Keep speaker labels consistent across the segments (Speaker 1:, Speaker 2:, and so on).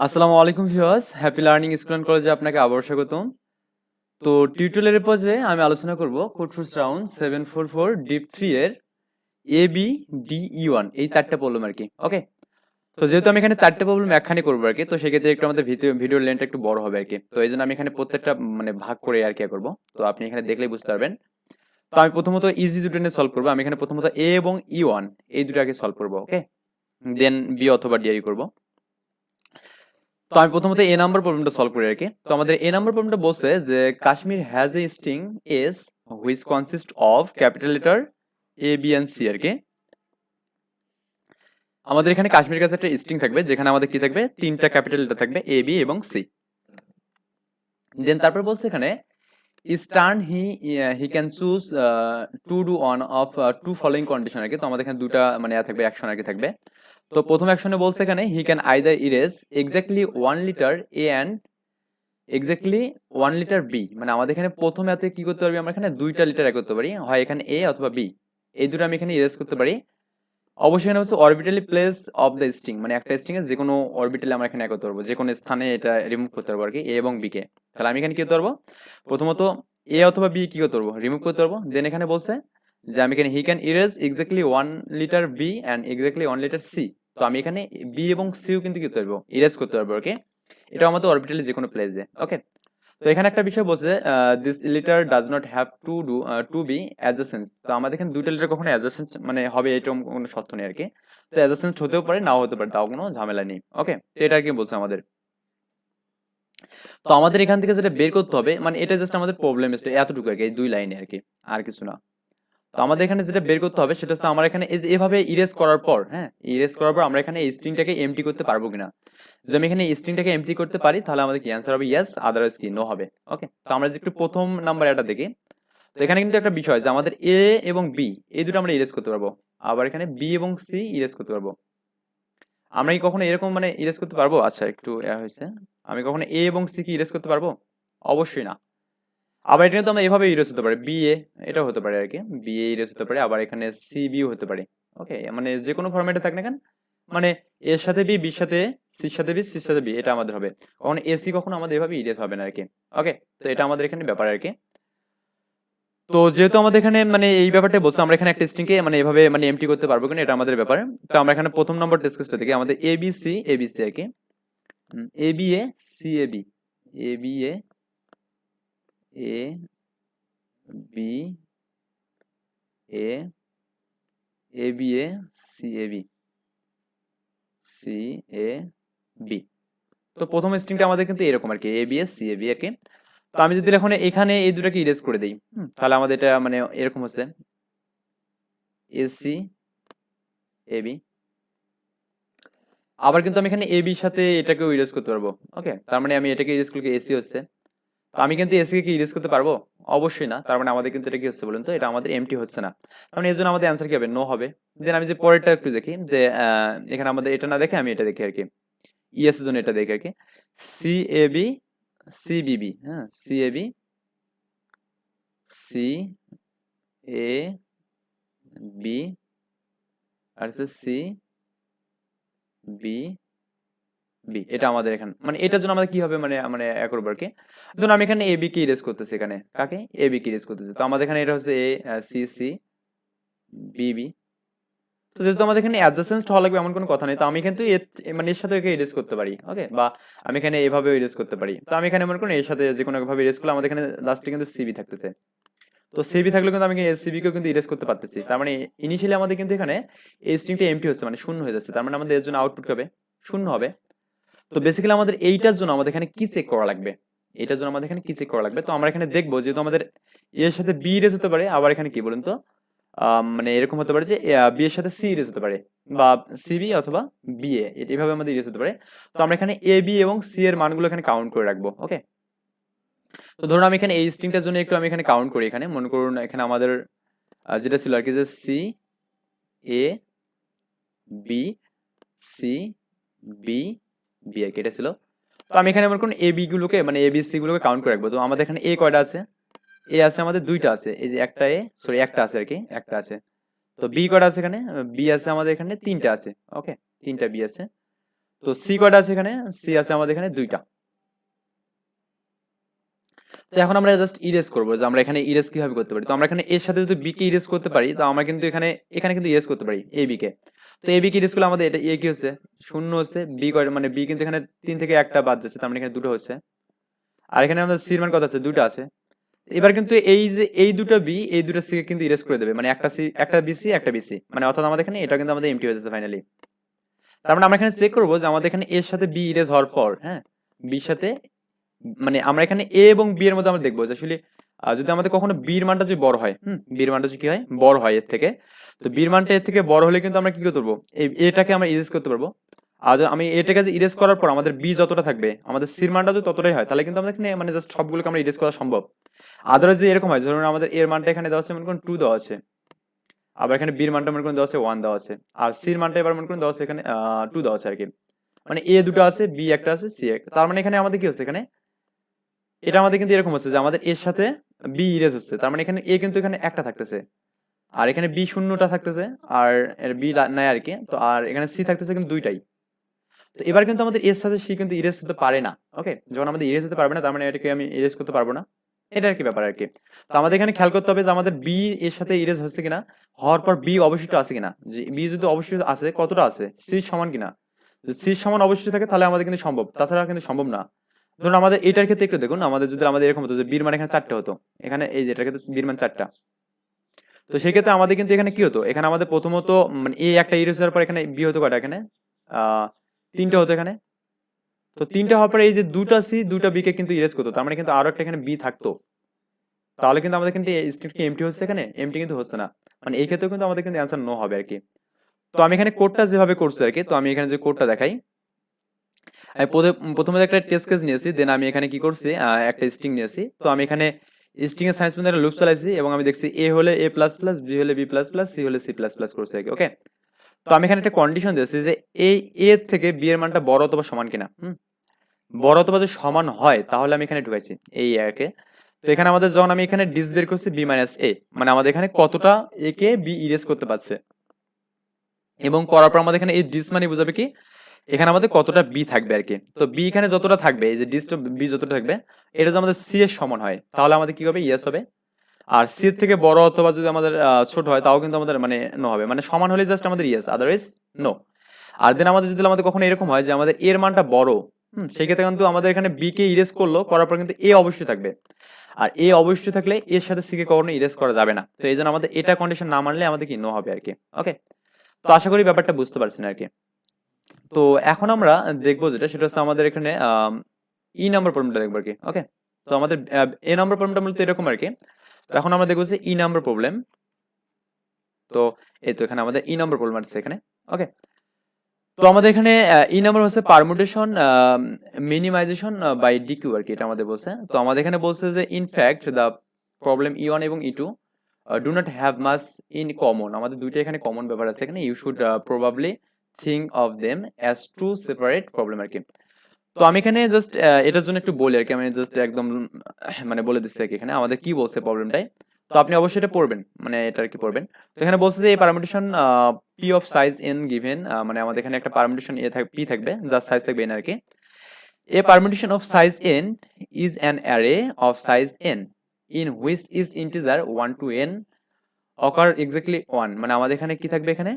Speaker 1: আসসালামু আলাইকুম viewers, happy learning school and কলেজে আপনাকে আবার স্বাগতম। তো টিউটোরিয়ালের পর্যায়ে আমি আলোচনা করব কোডফোর্স রাউন্ড 744 ডিপ 3 এর এ বি ডি ই 1 এই চারটা প্রবলেম আর কি। ওকে, তো যেহেতু আমি এখানে চারটা প্রবলেম একখানে করবো আর কি, তো সেক্ষেত্রে একটু আমাদের ভিডিওর লেন্থটা একটু বড় হবে আর কি। তো এই জন্য আমি এখানে প্রত্যেকটা মানে ভাগ করে আর কি করবো। তো আপনি এখানে দেখলেই বুঝতে পারবেন। তো আমি প্রথমত ইজি দুটো নিয়ে সলভ করবো। আমি এখানে প্রথমত এ এবং ই 1 এই দুটো আগে সলভ করবো। ওকে, দেন বি অথবা ডি করবো। তো আমি প্রথমত এ নাম্বার প্রবলেমটা সলভ করি আর কি। তো আমাদের এ নাম্বার প্রবলেমটা বলছে যে Kashmir has a string S which consist of capital letter A B and C আর কি। আমাদের এখানে কাশ্মীরের কাছে একটা স্ট্রিং থাকবে যেখানে আমাদের কি থাকবে, তিনটা ক্যাপিটাল লেটার থাকবে এ বি এবং সি। দেন তারপর বলছে এখানে is turn he can choose to do one of to following condition আর কি। তো আমাদের এখানে দুটা মানে থাকবে, অ্যাকশন আর কি থাকবে। তো প্রথম অ্যাকশনে বলছে এখানে he can either erase exactly 1 litre A and exactly 1 litre B. মানে আমাদের এখানে প্রথমে হাতে কি করতে পারবি, আমরা এখানে 2টা লিটার এক করতে পারি, হয় এখানে এ অথবা বি। এই দুটো আমি এখানে ইরেজ করতে পারি। অবশ্যই এখানে হচ্ছে অরবিটালি প্লেস অফ দ্য স্ট্রিং, মানে একটা স্ট্রিং এর যে কোনো অরবিটালে আমরা এখানে এক করতে পারবো, যে কোনো স্থানে এটা রিমুভ করতে পারবো আর কি, এ এবং বি কে। তাহলে আমি এখানে কি করতে পারবো, প্রথমত এ অথবা বি কি করতে পারবো, রিমুভ করতে পারবো। দেন এখানে বলছে যে আমি এখানে he can erase exactly 1 litre B and exactly 1 letter C. তো আমি এখানে বি এবং সিও কিন্তু কি করতে পারবো, ইরেজ করতে পারবো। ওকে, এটা আমাদের অরবিটালি যে কোনো প্লেসে। ওকে, তো এখানে একটা বিষয় বলছে this letter does not have to be adjacent. তো আমাদের এখানে দুইটা লিটার কখনো অ্যাডজেসেন্ট মানে হবে এরকম কোনো শর্ত নেই আর কি। তো অ্যাডজেসেন্ট হতেও পারে, নাও হতে পারে, তাও কোনো ঝামেলা নেই। ওকে, তো এটা আর কি বলছে আমাদের। তো আমাদের এখান থেকে যেটা বের করতে হবে, মানে এটা জাস্ট আমাদের প্রবলেম এতটুকু আর কি, এই 2 লাইনে আর কি, আর কিছু না। তো আমাদের এখানে যেটা বের করতে হবে সেটা হচ্ছে আমার এখানে এই যে এভাবে ইরেজ করার পর, হ্যাঁ, ইরেজ করার পর আমরা এখানে এই স্ট্রিংটাকে এমটি করতে পারবো কিনা। যদি আমি এখানে এই স্ট্রিংটাকে এমটি করতে পারি তাহলে আমাদের কি অ্যান্সার হবে ইয়েস, আদারওয়াইজ কি নো হবে। ওকে, তো আমরা যে একটু প্রথম নাম্বার এটা দেখি। তো এখানে কিন্তু একটা বিষয় যে আমাদের এ এবং বি এই দুটো আমরা ইরেজ করতে পারবো, আবার এখানে বি এবং সি ইরেজ করতে পারবো। আমরা কি কখনো এরকম মানে ইরেজ করতে পারবো? আচ্ছা, একটু হয়েছে, আমি কখনো এ এবং সি কি ইরেজ করতে পারবো? অবশ্যই না। আবার এটা কিন্তু আমরা এভাবে ইরেজ হতে পারে, বি এ এটাও হতে পারে আর কি, বি এ ইরেজ হতে পারে, আবার এখানে সি বিও হতে পারে। ওকে, মানে যে কোনো ফরম্যাটে থাক না কেন, মানে এর সাথে বি, বির সাথে এ, সির সাথে বি, সির সাথে বি, এটা আমাদের হবে। কখনো এসি কখনো আমাদের এভাবে ইরেজ হবে না আর কি। ওকে, তো এটা আমাদের এখানে ব্যাপার আর কি। তো যেহেতু আমাদের এখানে মানে এই ব্যাপারটা বলছে, আমরা এখানে একটা স্ট্রিংকে মানে এভাবে মানে এমটি করতে পারবো কিনা, এটা আমাদের ব্যাপার। তো আমরা এখানে প্রথম নম্বর টেস্ট কেসটা দেখি, আমাদের এবিসি আর কি, A B A C A B, A B A B A A B A C A B, C A B. তো প্রথম স্ট্রিংটা আমাদের কিন্তু এরকম আর কি, A B A C A B আর কি। তো আমি যদি এখন এখানে এই দুটাকে ইরেজ করে দিই, তাহলে আমাদের এটা মানে এরকম হচ্ছে এসি এ বি। আবার কিন্তু আমি এখানে এ বির সাথে এটাকেও ইরেজ করতে পারবো। ওকে, তার মানে আমি এটাকে ইরেজ করলে এসি হচ্ছে। তো আমি কিন্তু এসি কে কি ইরেজ করতে পারবো? অবশ্যই না। তার মানে আমাদের কিন্তু এটা কি হচ্ছে বলুন তো, এটা আমাদের এমটি হচ্ছে না। তার মানে এর জন্য আমাদের অ্যান্সার কি হবে? নো হবে। দেন আমি যে পরেরটা একটু দেখি যে এখানে আমাদের এটা না দেখে আমি এটা দেখি আর কি, ইএস এর জন্য এটা দেখি আর কি, সি এ বি সি বিবি, হ্যাঁ, C A B C A B আর হচ্ছে সি বি বি, এটা আমাদের এখানে মানে এটার জন্য আমাদের কি হবে মানে মানে এক করবো আর কি। ধরুন আমি এখানে এ বি কে ইরেজ করতেছি, এখানে কাকে, এ বি কে ইরেজ করতেছি। তো আমাদের এখানে এটা হচ্ছে A C C B B. তো যেহেতু আমাদের এখানে অ্যাডজাসেন্ট হওয়া লাগবে এমন কোনো কথা নেই, তো আমি কিন্তু মানে এর সাথে একে ইরেজ করতে পারি। ওকে, বা আমি এখানে এভাবেও ইরেজ করতে পারি। তো আমি এখানে মনে করি এর সাথে যে কোনো ভাবে ইরেজ করলে আমাদের এখানে লাস্টে কিন্তু সিবি থাকতেছে। তো সিবি থাকলে কিন্তু আমি সিবি কেও কিন্তু ইরেজ করতে পারতেছি। তার মানে ইনিশিয়ালি আমাদের কিন্তু এখানে এই স্ট্রিংটা এমটি হচ্ছে, মানে শূন্য হয়ে যাচ্ছে। তার মানে আমাদের এর জন্য আউটপুট হবে শূন্য হবে। তো বেসিক্যালি আমাদের এইটার জন্য আমাদের এখানে কি চেক করা লাগবে, এটার জন্য আমাদের এখানে কি চেক করা লাগবে। তো আমরা এখানে দেখবো যেহেতু আমাদের এর সাথে বি ইরেজ হতে পারে, আবার এখানে কি বলুন তো, মানে এরকম হতে পারে যে বি এর সাথে সি ইরেজ হতে পারে, বা সিবি অথবা বি এ, এভাবে আমাদের ইরেজ হতে পারে। তো আমরা এখানে এ বি এবং সি এর মানগুলো এখানে কাউন্ট করে রাখবো। ওকে, তো ধরুন আমি এখানে এই স্ট্রিংটার জন্য একটু আমি এখানে কাউন্ট করি। এখানে মনে করুন এখানে আমাদের যেটা ছিল আর কি, যে C A B C B B আর কি, এটা ছিল। তো আমি এখানে মনে করুন এ বি গুলোকে মানে এ বি সি গুলোকে কাউন্ট করে রাখবো। তো আমাদের এখানে এ কয়টা আছে, এ আছে আমাদের দুইটা আছে, এই যে একটা এ, সরি একটা আছে আর কি, একটা আছে। তো বি কয়টা আছে এখানে, বি আছে আমাদের এখানে তিনটা আছে। ওকে, তিনটা বি আছে। তো সি কয়টা আছে এখানে? সি আছে আমাদের এখানে 2টা। তো এখন আমরা জাস্ট ইরেজ করবো, যে আমরা এখানে ইরেজ কিভাবে করতে পারি। তো আমরা এখানে এর সাথে যদি বি কে ইরেজ করতে পারি, তো আমরা কিন্তু এখানে এখানে কিন্তু ইরেজ করতে পারি এ বি কে। তো এ বি কে ইরেজ করলে আমাদের এটা এ কি হচ্ছে? 0 হচ্ছে। বি কয়, মানে বি কিন্তু এখানে 3 থেকে একটা বাদ যাচ্ছে, তার মানে এখানে 2টো হচ্ছে। আর এখানে আমাদের সির মান কত আছে? 2টা আছে। এবার কিন্তু এই যে এই দুটো বি, এই দুটো সি কিন্তু ইরেজ করে দেবে, মানে একটা সি, একটা বিসি, একটা বিসি, মানে অর্থাৎ আমাদের এখানে এটা কিন্তু আমাদের এমটি হয়ে যাচ্ছে ফাইনালি। তার মানে আমরা এখানে চেক করবো যে আমাদের এখানে এর সাথে বি ইরেজ হওয়ার পর, হ্যাঁ, বির সাথে, মানে আমরা এখানে এ এবং বি এর মধ্যে আমরা দেখবো যে আসলে যদি আমাদের কখনো বির মানটা যদি বড় হয়, বির মানটা যদি কি হয়, বড় হয় এর থেকে, তো বির মানটা এর থেকে বড় হলে কিন্তু আমরা কি করতে পারবো, এই এটাকে আমরা ইরেজ করতে পারবো। আর আমি এটাকে যে ইরেজ করার পর আমাদের বি যতটা থাকবে, আমাদের সির মানটা যদি ততটাই হয়, তাহলে কিন্তু আমাদের এখানে মানে জাস্ট সবগুলোকে আমরা ইরেজ করা সম্ভব। আদারওয়াইজ যদি এরকম হয়, ধরুন আমাদের এর মানটা এখানে দেওয়া আছে মনে করুন 2 দেওয়া আছে, আবার এখানে বির মানটা মনে করুন দেওয়া আছে 1 দেওয়া আছে, আর সির মানটা এবার মনে করুন দেওয়া আছে এখানে 2 দেওয়া আছে আর কি। মানে এ দুটো আছে, বি একটা আছে, সি একটা, তার মানে এখানে আমাদের কি হচ্ছে, এখানে এটা আমাদের কিন্তু এরকম হচ্ছে যে আমাদের এর সাথে বি ইরেজ হচ্ছে, তার মানে এখানে এ কিন্তু এখানে একটা থাকতেছে, আর এখানে বি শূন্যটা থাকতেছে, আর এর বি নাই আর কি। তো আর এখানে সি থাকতেছে কিন্তু 2টাই। তো এবার কিন্তু আমাদের এর সাথে সি কিন্তু ইরেজ হতে পারে না। ওকে, যখন আমাদের ইরেজ হতে পারবে না, তার মানে এটাকে আমি ইরেজ করতে পারবো না। এটা আর কি ব্যাপার আর কি। তো আমাদের এখানে খেয়াল করতে হবে যে আমাদের বি এর সাথে ইরেজ হচ্ছে কিনা, হওয়ার পর বি অবশিষ্ট আছে কিনা, যে বি যদি অবশিষ্ট আছে কতটা আছে, সি সমান কিনা। যদি সি সমান অবশিষ্ট থাকে তাহলে আমাদের কিন্তু সম্ভব, তাছাড়া কিন্তু সম্ভব না। ধরুন আমাদের এটার ক্ষেত্রে একটু দেখুন, আমাদের যদি আমাদের এরকম হতো যে বির মান এখানে 4টে হতো, এখানে এই যে এটার ক্ষেত্রে বির মান 4টা, তো সেই ক্ষেত্রে আমাদের কিন্তু এখানে কি হতো, এখানে আমাদের প্রথমত মানে এ একটা ইরেজ হওয়ার পর এখানে বি হতো কয়টা, এখানে 3টে হতো এখানে। তো 3টে হওয়ার পরে এই যে 2টা সি 2টা বি কে কিন্তু ইরেজ করতো, তার মানে কিন্তু আরো একটা এখানে বি থাকতো। তাহলে কিন্তু আমাদের কিন্তু স্ট্রিট কি এমটি হচ্ছে, এখানে এমটি কিন্তু হচ্ছে না, মানে এই ক্ষেত্রেও কিন্তু আমাদের কিন্তু অ্যান্সার নো হবে আর কি। তো আমি এখানে কোডটা যেভাবে করছি আর কি, তো আমি এখানে যে কোডটা দেখাই, আমি প্রথমে একটা টেস্ট কেস নিয়েছি, দেন আমি এখানে কি করছি, একটা স্ট্রিং নিয়েছি। তো আমি এখানে স্ট্রিং এর সায়েন্স মধ্যে একটা লুপ চালাইছি, এবং আমি দেখছি এ হলে এ প্লাস প্লাস, বি হলে বি প্লাস প্লাস, সি হলে সি প্লাস প্লাস করছি আর কি। ওকে, তো আমি এখানে একটা কন্ডিশন দিয়েছি যে এই এ থেকে বি এর মানটা বড় অথবা সমান কিনা। বড় অথবা যদি সমান হয় তাহলে আমি এখানে ঢুকাইছি এই একে। তো এখানে আমাদের যখন আমি এখানে ডিস বের করছি বি মাইনাস এ, মানে আমাদের এখানে কতটা এ কে বি ইরেজ করতে পারছে, এবং করার পর আমাদের এখানে এই ডিস মানে বুঝাবে কি, এখানে আমাদের কতটা বি থাকবে আর কি। তো বি এখানে যতটা থাকবে, এই যে ডিসটা বি যতটা থাকবে, এটা যদি আমাদের সি এর সমান হয় তাহলে আমাদের কি হবে, ইয়েস হবে। আর সি এর থেকে বড় অথবা যদি আমাদের ছোট হয় তাও কিন্তু আমাদের মানে নো হবে, মানে সমান হলে জাস্ট আমাদের ইয়েস, আদারওয়াইজ নো। আর দেন আমাদের যদি আমাদের কখনো এরকম হয় যে আমাদের এর মানটা বড়, সেই ক্ষেত্রে কিন্তু আমাদের এখানে বি কে ইরেজ করলো, করার পর কিন্তু এ অবশ্যই থাকবে, আর এ অবশ্যই থাকলে এর সাথে সি কে কখনো ইরেজ করা যাবে না। তো এই জন্য আমাদের এটা কন্ডিশন না মানলে আমাদের কি নো হবে আর কি। ওকে, তো আশা করি ব্যাপারটা বুঝতে পারছেন আর কি। তো এখন আমরা দেখবো যেটা, সেটা হচ্ছে আমাদের এখানে ই নাম্বার প্রবলেমটা দেখবো আর কি। ওকে, তো আমাদের এ নাম্বার প্রবলেমটা মূলত এরকম আর কি। তো এখন আমরা দেখবো যে ই নাম্বার প্রবলেম। তো এই তো এখানে আমাদের ই নাম্বার প্রবলেম আছে এখানে। ওকে, তো আমাদের এখানে ই নাম্বার হচ্ছে পারমুটেশন মিনিমাইজেশন বাই ডিকিউ আর কি, এটা আমাদের বলছে। তো আমাদের এখানে বলছে যে in fact the problem E one এবং E two do not have much in common. আমাদের দুইটা এখানে কমন ব্যাপার আছে এখানে, you should probably think of them as two separate problem আর কি। তো আমি এখানে জাস্ট এটার জন্য একটু বলি আর কি, আমি জাস্ট একদম মানে বলে দিচ্ছি আর কি এখানে আমাদের কি বলছে প্রবলেমটাই। তো আপনি অবশ্যই এটা পড়বেন, মানে এটা আর কি পড়বেন। তো এখানে বলছে যে এই permutation P of size N given, মানে আমাদের এখানে একটা পারমিটেশন এ থাকবে, পি থাকবে, যার সাইজ থাকবে এন আর কি। A permutation of size N is an array of size N in which is integer 1 to n occur exactly 1, মানে আমাদের এখানে কি থাকবে, এখানে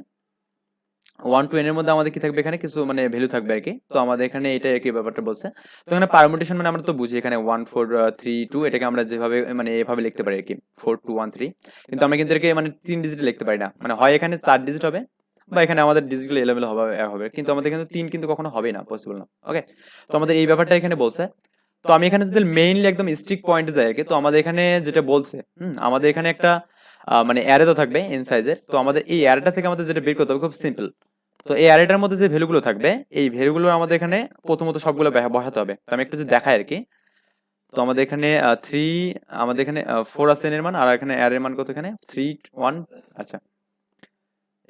Speaker 1: 1 to n এর মধ্যে আমাদের কি থাকবে, এখানে কিছু মানে ভ্যালু থাকবে আর কি। তো আমাদের এখানে এটা একই ব্যাপারটা বলছে। তো এখানে পারমুটেশন মানে আমরা তো বুঝি এখানে 1 4 3 2, এটাকে আমরা যেভাবে মানে এভাবে লিখতে পারি আর কি, 4 2 1 3। কিন্তু আমরা কিন্তু এটাকে মানে 3 ডিজিটে লিখতে পারি না, মানে হয় এখানে 4 ডিজিট হবে, বা এখানে আমাদের ডিজিটগুলো এলোমেলো হবে, কিন্তু আমাদের কিন্তু 3 কিন্তু কখনো হবে না, পসিবল না। ওকে, তো আমাদের এই ব্যাপারটা এখানে বলছে। তো আমি এখানে যদি মেইনলি একদম স্ট্রিক্ট পয়েন্টে যাই আর কি, তো আমাদের এখানে যেটা বলছে, আমাদের এখানে একটা মানে অ্যারে তো থাকবে এন সাইজের। তো আমাদের এই অ্যারেটা থেকে আমাদের যেটা বের করতে হবে খুব সিম্পল। তো এই অ্যারেটার মধ্যে যে ভ্যালুগুলো থাকবে, এই ভ্যালুগুলো আমাদের এখানে প্রথমত সবগুলো বসাতে হবে। তো আমি একটু যদি দেখাই আর কি। তো আমাদের এখানে 3, আমাদের এখানে 4 আছে এন এর মান, আর এখানে অ্যার এর মান কত, এখানে 3 1। আচ্ছা,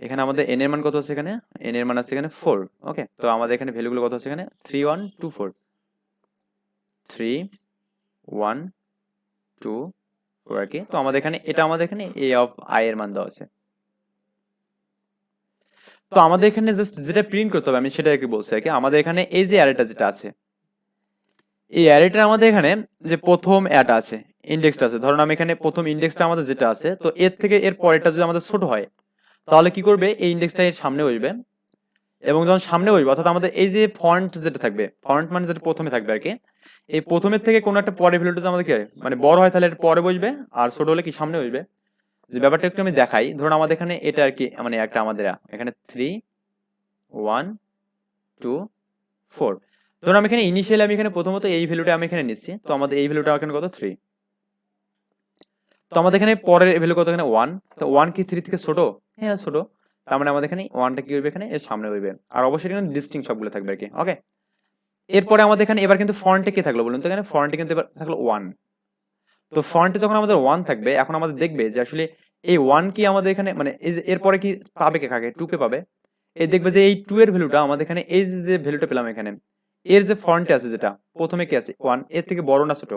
Speaker 1: এখানে আমাদের এন এর মান কত আছে, এখানে এন এর মান আছে এখানে 4। ওকে, তো আমাদের এখানে ভ্যালুগুলো কত আছে, এখানে 3 1 2 4, 3 1 2 4 আর কি। তো আমাদের এখানে এটা আমাদের এখানে এ অফ আই এর মান দেওয়া আছে। তো আমাদের এখানে জাস্ট যেটা প্রিন্ট করতে হবে আমি সেটা আর কি বলছি আর কি। আমাদের এখানে এই যে অ্যারেটা যেটা আছে, এই অ্যারেটা আমাদের এখানে যে প্রথম অ্যাড আছে, ইন্ডেক্সটা আছে, ধরুন আমি এখানে প্রথম ইন্ডেক্সটা আমাদের যেটা আছে, তো এর থেকে এর পরেরটা যদি আমাদের ছোট হয় তাহলে কি করবে, এই ইন্ডেক্সটা এর সামনে বসবে, এবং যখন সামনে বসবে অর্থাৎ আমাদের এই যে ফন্ট যেটা থাকবে, ফন্ট মানে যেটা প্রথমে থাকবে আর কি, এই প্রথমের থেকে কোনো একটা পরে ভ্যালুটা আমাদের কি হয় মানে বড় হয় তাহলে এর পরে বসবে, আর ছোট হলে কি সামনে বসবে। যে ব্যাপারটা একটু আমি দেখাই, ধরুন আমাদের এখানে এটা আর কি মানে একটা আমাদের এখানে 3 1 2 4, ধরুন আমি এখানে ইনিশিয়ালি আমি এখানে প্রথমত এই ভ্যালুটা আমি এখানে নিচ্ছি, তো আমাদের এই ভ্যালুটা এখানে কত 3, তো আমাদের এখানে পরের ভ্যালু কত এখানে 1, তো 1 কি 3 থেকে ছোট? হ্যাঁ ছোট, তার মানে আমাদের এখানে 1টা কি হইবে এখানে এর সামনে হইবে, আর অবশ্যই এখানে ডিস্টিংক্ট সবগুলো থাকবে আর কি। ওকে, এরপরে আমাদের এখানে এবার কিন্তু ফন্টে কি থাকলো বলুন তো, এখানে ফন্টে কিন্তু এবার থাকলো 1, তো ফন্টে যখন আমাদের 1 থাকবে এখন আমাদের দেখবে যে আসলে এই 1 কি আমাদের এখানে মানে এই যে এরপরে কি পাবে কে কাকে, 2 কে পাবে, এই দেখবে যে এই 2 এর ভ্যালুটা আমাদের এখানে এই যে ভ্যালুটা পেলাম এখানে এর যে ফন্টে আছে যেটা প্রথমে কি আছে 1, এর থেকে বড় না ছোট,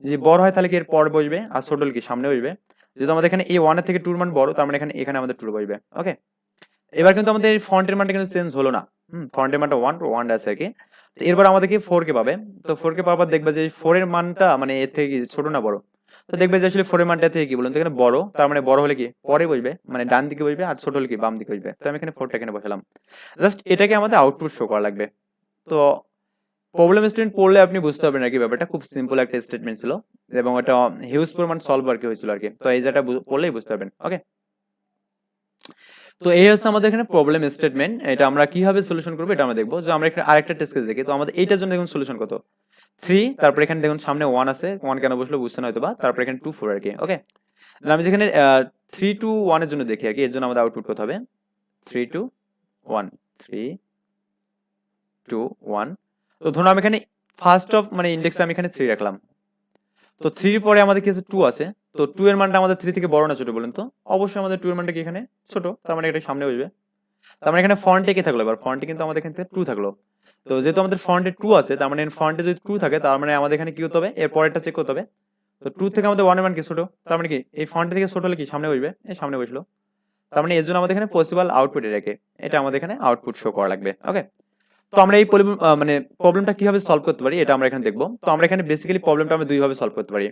Speaker 1: যদি বড় হয় তাহলে কি এর পর বসবে, আর ছোট হলে কি সামনে বসবে। যেহেতু আমাদের এখানে এই 1 এর থেকে 2 এর মান বড়, তার মানে এখানে এখানে আমাদের 2 বসবে। ওকে, এবার কিন্তু আমাদের এই ফন্টের মানটা কিন্তু চেঞ্জ হলো না, ফন্টের মানটা 1 আছে আর কি। তো এরপর আমাদের কি 4 কে পাবে, তো 4 কে পাওয়ার পর দেখবে যে 4 এর মানটা মানে এর থেকে কি ছোট না বড়, তো দেখবে যে আসলে 4 এর মানটা থেকে কি বলুন তো এখানে বড়, তার মানে বড় হলে কি পরে বসবে মানে ডান দিকে বসবে, আর ছোট হলে কি বাম দিকে বসবে, তো আমি এখানে 4টা এখানে বসালাম। জাস্ট এটাকে আমাদের আউটপুট শো করা লাগবে। তো প্রবলেম স্টেটমেন্ট পড়লে আপনি বুঝতে পারবেন আর কি, ব্যাপারটা খুব সিম্পল একটা স্টেটমেন্ট ছিল এবং এটা হিউজ পরিমাণ সলভ আর কি হয়েছিল আর কি, তো এই যেটা পড়লেই বুঝতে পারবেন। ওকে, তো এই হচ্ছে আমাদের এখানে প্রবলেম স্টেটমেন্ট, এটা আমরা কিভাবে সলিউশন করবো এটা আমরা দেখবো। যে আমরা এখানে আরেকটা টেস্ট কেস দেখি, তো আমাদের এইটার জন্য দেখুন সলিউশন কত 3, তারপর এখানে দেখুন সামনে 1 আছে, 1 কেন বসলো বুঝছেন হয়তো বা, তারপর এখানে 2 4 আর কি। ওকে, আমি যেখানে 3 2 1 এর জন্য দেখি আর কি, এর জন্য আমাদের আউটপুট কত হবে 3 2 1 3 2 1। তো ধরুন আমি এখানে ফার্স্ট অফ মানে ইন্ডেক্সে আমি এখানে 3 রাখলাম, তো 3 এর পরে আমাদের কি আছে 2 আছে, তো 2 এর মানটা আমাদের 3 থেকে বড় না ছোট বলুন তো, অবশ্যই আমাদের 2 এর মানটা কি এখানে ছোট, তার মানে এটা সামনে বসবে। তার মানে এখানে ফন্টে কি থাকলো, এবার ফন্টে কিন্তু আমাদের এখানে 2 থাকলো, তো যেহেতু আমাদের ফন্টে 2 আছে তার মানে ফন্টে যদি 2 থাকে তার মানে আমাদের এখানে কি হতে হবে এর পরেরটা চেক করতে হবে। তো 2 থেকে আমাদের 1 এর মান কি ছোট, তার মানে কি এই ফন্ট থেকে ছোট হলে কি সামনে বসবে, এই সামনে বসলো, তার মানে এর জন্য আমাদের এখানে পসিবল আউটপুট রেখে এটা আমাদের এখানে আউটপুট শো করা লাগবে। ওকে, তো আমরা এই মানে প্রবলেমটা কিভাবে সলভ করতে পারি এটা আমরা এখানে দেখবো। তো আমরা এখানে বেসিক্যালি প্রবলেমটা আমরা দুই ভাবে সলভ করতে পারি।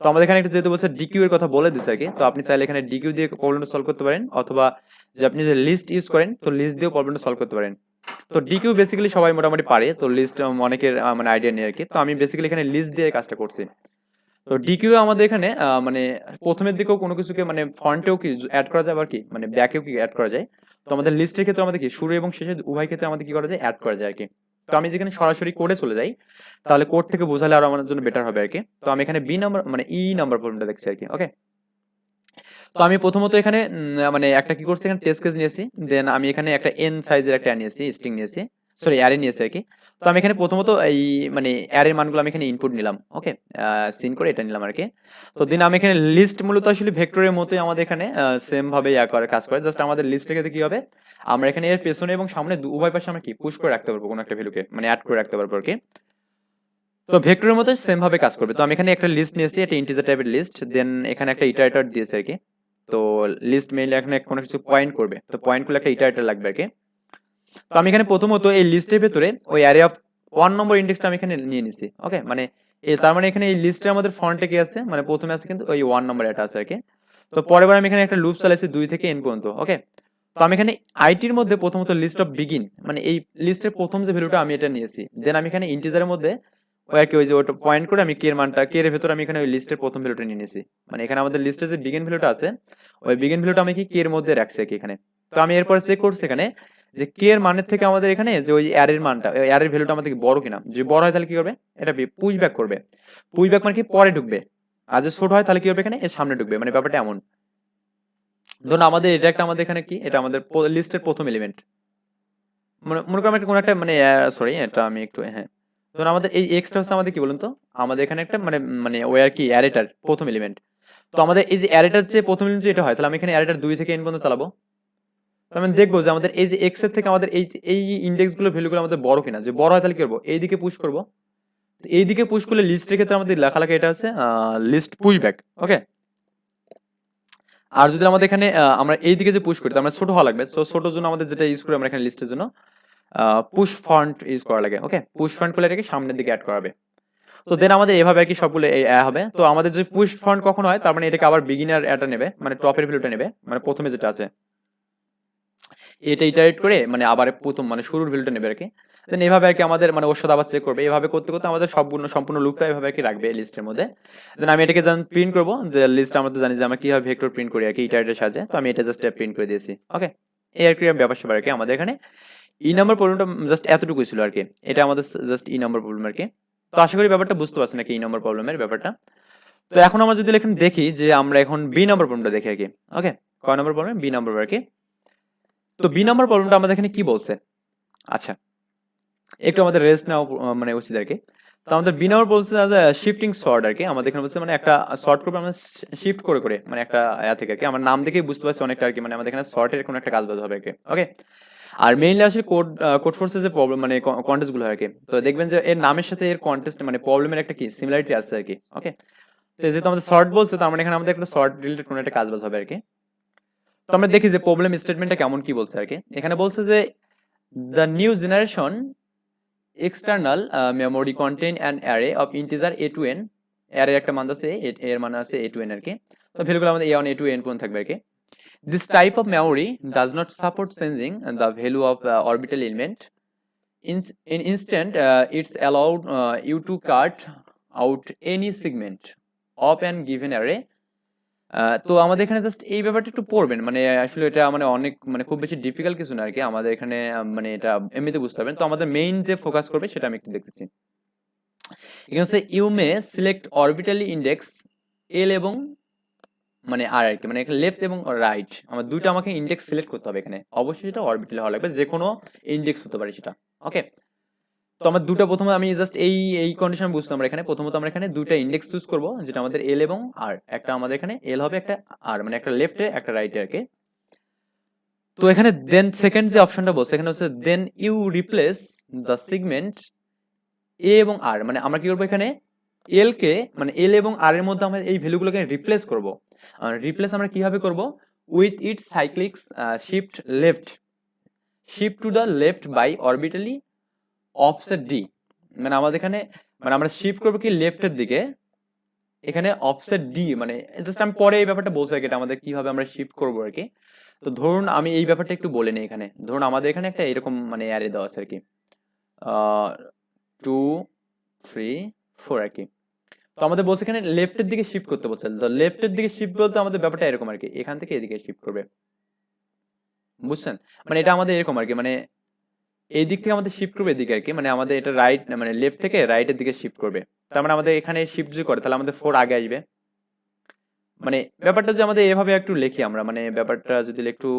Speaker 1: তো আমাদের এখানে একটা যেহেতু বলছে ডিকিউ এর কথা বলে দিচ্ছে আর কি, তো আপনি চাইলে এখানে ডিকিউ দিয়ে প্রবলেমটা সলভ করতে পারেন, অথবা যে আপনি যে লিস্ট ইউজ করেন তো লিস্ট দিয়েও প্রবলেমটা সলভ করতে পারেন। তো ডিকিউ বেসিক্যালি সবাই মোটামুটি পারে, তো লিস্ট অনেকের মানে আইডিয়া নেই আর কি, তো আমি বেসিক্যালি এখানে লিস্ট দিয়ে কাজটা করছি। তো ডিকিউ আমাদের এখানে মানে প্রথমের দিকেও কোনো কিছুকে মানে ফ্রন্টেও কি অ্যাড করা যায়, আবার কি মানে ব্যাকেও কি অ্যাড করা যায়। তো আমাদের লিস্টের ক্ষেত্রে আমাদের কি শুরু এবং শেষে উভয় ক্ষেত্রে আমাদের কি করা যায় অ্যাড করা যায় আর কি। তো আমি যেখানে সরাসরি কোডে চলে যাই তাহলে কোড থেকে বোঝালে আরো আমাদের জন্য বেটার হবে আর কি। তো আমি এখানে বি নাম্বার মানে ই নাম্বার প্রবলেমটা দেখছি আর কি। ওকে, তো আমি প্রথমত এখানে মানে একটা কি করছি, এখানে টেস্ট কেস নিয়েছি, দেন আমি এখানে একটা এন সাইজের একটা নিয়েছি, স্ট্রিং নিয়েছি, সরি অ্যারে নিয়েছি আর কি। তো আমি এখানে প্রথমত এই মানে অ্যারের মানগুলো আমি এখানে ইনপুট নিলাম। ওকে, সিন করে এটা নিলাম আর কি। তো দেন আমি এখানে লিস্ট মূলত আসলে ভেক্টরের মতোই আমাদের এখানে সেম ভাবে কাজ করে, জাস্ট আমাদের লিস্টের ক্ষেত্রে কি হবে আমরা এখানে এর পেছনে এবং সামনে উভয় পাশে আমরা কি পুশ করে রাখতে পারবো কোনো একটা ভ্যালুকে, মানে অ্যাড করে রাখতে পারবো আর কি। তো ভেক্টরের মতো সেম ভাবে কাজ করবে। তো আমি এখানে একটা লিস্ট নিয়েছি, একটা ইন্টিজার টাইপের লিস্ট, দেন এখানে একটা ইটারেটর দিয়েছে আর কি। তো লিস্ট মেইনলি এখানে কোনো কিছু পয়েন্ট করবে, তো পয়েন্ট করলে একটা ইটারেটর লাগবে আর কি। তো আমি এখানে প্রথমত এই লিস্টের ভেতরে ওই অ্যারে অফ 1 নম্বর ইন্ডেক্সটা আমি এখানে নিয়ে নিছি। ওকে, মানে তার মানে এখানে এই লিস্টের আমাদের ফ্রন্টে কি আছে মানে প্রথমে আছে কিন্তু ওই 1 নম্বর এটা আছে আর কি। তো পরের বার আমি এখানে একটা লুপ চালাইছি 2 থেকে n পর্যন্ত। ওকে, তো আমি এখানে আইটির মধ্যে প্রথমত লিস্ট অফ বিগিন মানে এই লিস্টের প্রথম যে ভ্যালুটা আমি এটা নিয়েছি, দেন আমি এখানে ইন্টিজারের মধ্যে ওই আর কি ওই যে ওটা পয়েন্ট করে আমি কে এর মানটা কে এর ভেতর আমি এখানে ওই লিস্টের প্রথম ভ্যালুটা নিয়ে নিয়েছি, মানে এখানে আমাদের লিস্টে যে বিগিন ভ্যালুটা আছে ওই বিগিন ভ্যালুটা আমি কি কে এর মধ্যে রাখছি আর কি এখানে। তো আমি এরপর চেক করছি এখানে যে কে এর মানের থেকে আমাদের এখানে যে ওই অ্যারের মানটা ওই অ্যারের ভ্যালুটা আমাদের বড় কিনা, যদি বড় হয় তাহলে কি করবে এটা পুশ ব্যাক করবে, পুশ ব্যাক মানে কি পরে ঢুকবে, আর যদি ছোট হয় তাহলে কি হবে এখানে এর সামনে ঢুকবে, মানে ব্যাপারটা এমন। ধরুন আমাদের এটা একটা আমাদের এখানে কি এটা আমাদের লিস্টের প্রথম এলিমেন্ট, মনে করেন একটা কোনো একটা মানে সরি এটা আমি একটু হ্যাঁ, ধরুন আমাদের এই এক্সটা হচ্ছে আমাদের কি বলুন তো আমাদের এখানে একটা মানে মানে ওই আর কি অ্যারেটার প্রথম এলিমেন্ট। তো আমাদের এই যে অ্যারেটার যে প্রথম এলিমেন্ট যেটা হয় তাহলে আমি এখানে অ্যারেটার 2 থেকে n পর্যন্ত চালাবো। তো আমি দেখবো যে আমাদের এই যে এক্স এর থেকে আমাদের এই ইন্ডেক্স গুলো ভ্যালুগুলো আমাদের বড় কিনা, যে বড় হয় তাহলে কি করবো এইদিকে পুশ করবো। তো এইদিকে পুশ করলে লিস্টের ক্ষেত্রে আমাদের লেখা লেখা এটা আছে লিস্ট পুশ ব্যাক। ওকে, আর যদি আমাদের এখানে আমরা এই দিকে যে পুশ করি তার মানে ছোট হওয়া লাগবে, সো ছোটোর জন্য আমাদের যেটা ইউজ করি আমরা এখানে লিস্টের জন্য পুশ ফন্ট ইউজ করা লাগে। ওকে, পুশ ফন্ট করলে এটাকে সামনের দিকে অ্যাড করাবে। তো দেন আমাদের এভাবে আর কি সবগুলো হবে। তো আমাদের যে পুশ ফন্ট কখন হয় তার মানে এটাকে আবার বিগিনার এটা নেবে, মানে টপের ভ্যালুটা নেবে, মানে প্রথমে যেটা আছে এটা ইটারেট করে মানে আবার প্রথম মানে শুরুর ভ্যালুটা নেবে আর কি। দেন এভাবে আর কি আমাদের মানে ওর সাথে আবার চেক করবে, এভাবে করতে করতে আমাদের সম্পূর্ণ লুপটা এভাবে আর কি রাখবে লিস্টের মধ্যে। দেন আমি এটাকে যখন প্রিন্ট করবো, যে লিস্ট আমরা তো জানি যে আমরা কিভাবে ভেক্টর প্রিন্ট করি আর কি ইটারেটের সাহায্যে, তো আমি এটা জাস্ট প্রিন্ট করে দিয়েছি। ওকে, এই আর কি ব্যাপার স্যাপার আর কি আমাদের এখানে নাম্বার প্রবলেমটা জাস্ট এতটুকুই ছিল আর কি, এটা আমাদের জাস্ট নাম্বার প্রবলেম আর কি। তো আশা করি ব্যাপারটা বুঝতে পারছেন নাকি নাম্বার প্রবলেমের ব্যাপারটা। তো এখন আমরা যদি এখন দেখি যে আমরা এখন বি নাম্বার প্রবলেমটা দেখি আর কি। ওকে, কয় নাম্বার প্রবলেম? বি নাম্বার আর কি। তো বি নাম্বার প্রবলেমটা আমাদের এখানে কি বলছে? আচ্ছা, একটু আমাদের রেস্ট নেওয়া মানে উচিত আর কি। তো আমাদের বি নাম্বার বলছে যে শিফটিং সর্ট আর কি, আমাদের এখানে বলছে মানে একটা সর্ট করবো আমরা শিফট করে করে, মানে একটা থেকে আর কি। আমার নাম দেখেই বুঝতে পারছি অনেকটা আর কি, মানে আমাদের এখানে সর্টের কোনো একটা কাজ বাজ হবে আর কি। ওকে, আর মেইনলি আসলে কোড ফোর্সের যে প্রবলেম মানে কন্টেস্ট গুলো আর কি, তো দেখবেন যে এর নামের সাথে এর কন্টেস্ট মানে প্রবলেমের একটা কি সিমিলারিটি আছে আর কি। ওকে, তো যেহেতু আমাদের শর্ট বলছে তার মানে এখানে আমাদের একটা শর্ট রিলেটেড কোনো একটা কাজ বাজ হবে আর কি। তো আমরা দেখি যে প্রবলেম স্টেটমেন্টটা কেমন কি বলছে আর কি। এখানে বলছে যে the new generation external memory contain an array of integer a to n, array একটা মান আছে এর মান আছে a to n আর কি। তো ভ্যালুগুলো আমাদের a1 a2 n পর্যন্ত থাকবে আর কি। This type of memory does not support changing the value of orbital element. Instead, it's allowed you to cut out any segment of an given array. তো আমাদের এখানে just এই ব্যাপারটা একটু পড়বেন, মানে আসলে এটা মানে অনেক মানে খুব বেশি ডিফিকাল্ট কিছু না আর কি। আমাদের এখানে মানে এটা এমনিতে বুঝতে পারবেন। তো আমাদের মেইন যে ফোকাস করবে সেটা আমি একটু দেখতেছি। এখানে হচ্ছে ইউ মে সিলেক্ট অরবিটালি ইন্ডেক্স এল এবং মানে আর কি, মানে এখানে লেফট এবং রাইট আমার দুইটা আমাকে ইন্ডেক্স সিলেক্ট করতে হবে এখানে। অবশ্যই সেটা অরবিটাল হওয়া লাগবে, যে কোনো ইন্ডেক্স হতে পারে সেটা। ওকে, তো আমার দুটো প্রথমে আমি জাস্ট এই কন্ডিশন বুঝতাম। আমরা এখানে প্রথমত আমরা এখানে দুইটা ইন্ডেক্স চুজ করব, যেটা আমাদের এল এবং আর। একটা আমাদের এখানে এল হবে, একটা আর, মানে একটা লেফটে একটা রাইটে আর কি। তো এখানে দেন সেকেন্ড যে অপশনটা বলছে এখানে হচ্ছে then you replace the segment A এবং আর, মানে আমরা কি করবো এখানে এল কে মানে এল এবং আর এর মধ্যে আমরা এই ভ্যালুগুলোকে রিপ্লেস করব। রিপ্লেস আমরা কিভাবে করব? With its cyclic shift to the left by arbitrary offset D, মানে আমাদের এখানে মানে আমরা শিফট করবো কি লেফটের দিকে, এখানে অফসেট ডি মানে জাস্ট আমি পরে এই ব্যাপারটা বলছি আর কি, এটা আমাদের কিভাবে আমরা শিফট করবো আর কি। তো ধরুন আমি এই ব্যাপারটা একটু বলে নিই। এখানে ধরুন আমাদের এখানে একটা এরকম মানে অ্যারে দেওয়া আছে আর কি, 2 3 4 আর কি। তো আমাদের বলছে এখানে লেফটের দিকে শিফট করতে বলছে। তো লেফটের দিকে শিফট বলতে আমাদের ব্যাপারটা এরকম আর কি, এখান থেকে এদিকে শিফট করবে, বুঝছেন? মানে এটা আমাদের এরকম আর কি, মানে এই দিক থেকে আমাদের শিফট করবে এদিকে আর কি, মানে আমাদের এটা রাইট মানে লেফট থেকে রাইটের দিকে শিফট করবে। তার মানে আমাদের এখানে শিফট যদি করে তাহলে আমাদের 4 আগে আসবে। মানে ব্যাপারটা যদি আমাদের এভাবে একটু লিখি আমরা, মানে ব্যাপারটা যদি একটু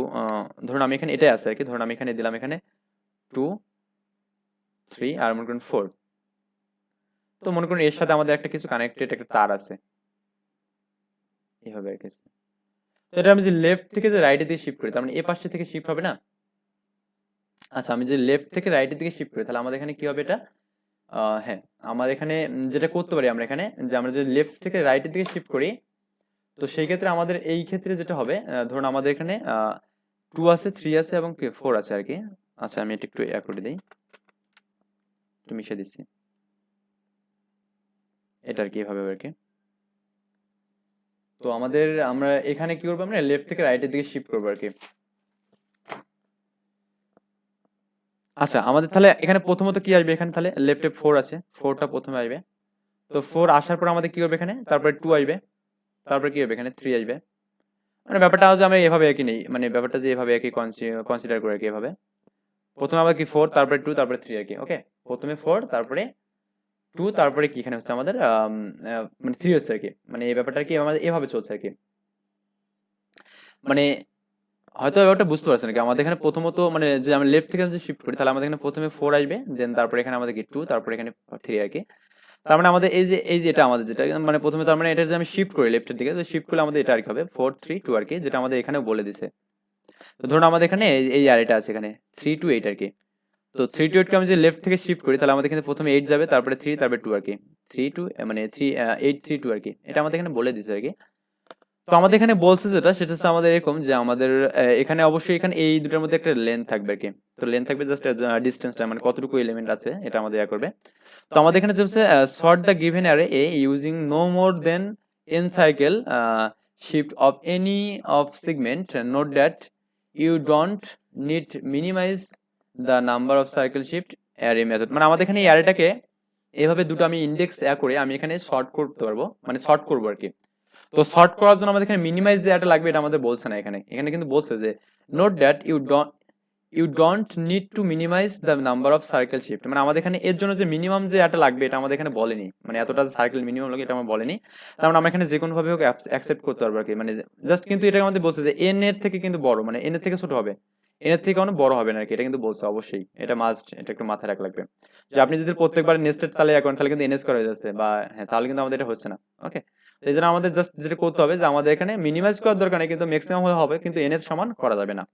Speaker 1: ধরুন আমি এখানে এটাই আছে আর কি, ধরুন আমি এখানে দিলাম এখানে 2 3 আর মনে করুন 4। তো মনে করুন এর সাথে আমাদের একটা কিছু কানেক্টেড একটা তার আছে এভাবে আর কি। তো এটা আমি যে লেফট থেকে যে রাইটের দিকে শিফট করি তার মানে এ পাশে থেকে শিফট হবে না। আচ্ছা, আমি যে লেফট থেকে রাইটের দিকে শিফট করি তাহলে আমাদের এখানে কি হবে এটা? হ্যাঁ, আমাদের এখানে যেটা করতে পারি আমরা এখানে, যে আমরা যদি লেফট থেকে রাইটের দিকে শিফট করি তো সেই ক্ষেত্রে আমাদের এই ক্ষেত্রে যেটা হবে ধরুন আমাদের এখানে 2 আছে 3 আছে এবং 4 আছে আর কি। আচ্ছা, আমি এটা একটু করে দিই, একটু মিশিয়ে দিচ্ছি এটা আর কি এভাবে আর কি। তো আমাদের আমরা এখানে কি করবো, আমরা লেফট থেকে রাইটের দিকে শিফট করবো আর কি। আচ্ছা, আমাদের তাহলে এখানে প্রথমত কি আসবে, এখানে তাহলে লেফটে 4 আছে, 4টা প্রথমে আসবে। তো 4 আসার পর আমাদের কি হবে এখানে, তারপরে 2 আসবে, তারপরে কি হবে এখানে 3 আসবে। মানে ব্যাপারটা হচ্ছে আমরা এভাবে একই নেই, মানে ব্যাপারটা যে এভাবে একই কনসিডার করে আর কি এভাবে। প্রথমে আবার কি 4 তারপরে 2 তারপরে 3 আর কি। ওকে, প্রথমে 4 তারপরে 2 তারপরে কি এখানে হচ্ছে আমাদের মানে 3 হচ্ছে আর কি। মানে এই ব্যাপারটা কি আমাদের এভাবে চলছে আর কি। মানে হয়তো ব্যাপারটা বুঝতে পারছেন নাকি, আমাদের এখানে প্রথমত মানে যে আমরা লেফট থেকে যদি শিফট করি তাহলে আমাদের এখানে প্রথমে 4 আসবে, দেন তারপরে এখানে আমাদের কি 2 তারপরে এখানে 3 আর কি। তার মানে আমাদের এই যে এটা আমাদের যেটা মানে প্রথমে তার মানে এটা যে আমি শিফট করি লেফটের দিকে, তো শিফট করলে আমাদের এটা আর কি হবে 4 3 2 আর কি, যেটা আমাদের এখানেও বলে দিছে। তো ধরুন আমাদের এখানে এই আর এটা আছে এখানে 3 2 8 আর কি। তো 3 2 8 কে আমি যদি লেফট থেকে শিফট করি তাহলে আমাদের এখানে প্রথমে 8 যাবে, তারপরে 3 তারপরে 2 আর কি। 3 2 মানে 3 8 3 2 আর কি, এটা আমাদের এখানে বলে দিছে আর কি। তো আমাদের এখানে বলছে যেটা সেটা হচ্ছে আমাদের এরকম যে আমাদের এখানে অবশ্যই এখানে এই দুটার মধ্যে একটা লেন্থ থাকবে আর কি। তো লেন্থ থাকবে জাস্ট ডিস্টেন্সটা মানে কতটুকু এলিমেন্ট আছে এটা আমাদের ইয়া করবে। তো আমাদের এখানে যে হচ্ছে sort the given array a using no more than n cycle shift of any of segment note that you don't need minimize the number of cycle shift array method. মানে আমাদের এখানে এই অ্যারেটাকে এভাবে দুটো আমি ইন্ডেক্স করে আমি এখানে শর্ট করতে পারবো, মানে শর্ট করবো আর কি। তো শর্ট করার জন্য আমাদের এখানে মিনিমাইজ যে এটা লাগবে এটা আমাদের বলছে না এখানে। এখানে কিন্তু বলছে যে note that you don't need to minimize the number of circle shift. মানে আমাদের এখানে এর জন্য যে মিনিমাম যে এটা লাগবে এটা আমাদের এখানে বলেনি, মানে এতটা সার্কেল মিনিমাম লাগে এটা আমরা বলেনি। তার মানে আমরা এখানে যে কোনো ভাবে হোক অ্যাকসেপ্ট করতে পারবো আর কি। মানে জাস্ট কিন্তু এটা আমাদের বলছে যে এন এর থেকে কিন্তু বড়, মানে এন এর থেকে ছোট হবে, এন এর থেকে অনেক বড় হবে না আর কি। এটা কিন্তু বলছে অবশ্যই, এটা মাস্ট, এটা একটু মাথায় রাখা লাগবে যে আপনি যদি প্রত্যেকবার নেস্টেড চালিয়ে এখন তাহলে কিন্তু এনএস করা হয়ে যাচ্ছে বা হ্যাঁ, তাহলে কিন্তু আমাদের এটা হচ্ছে না। ওকে, এই জন্য আমাদের জাস্ট যেটা করতে হবে যে আমাদের এখানে মিনিমাইজ করার দরকার নেই, কিন্তু ম্যাক্সিমাম হবে, কিন্তু এনএস সমান করা যাবে না।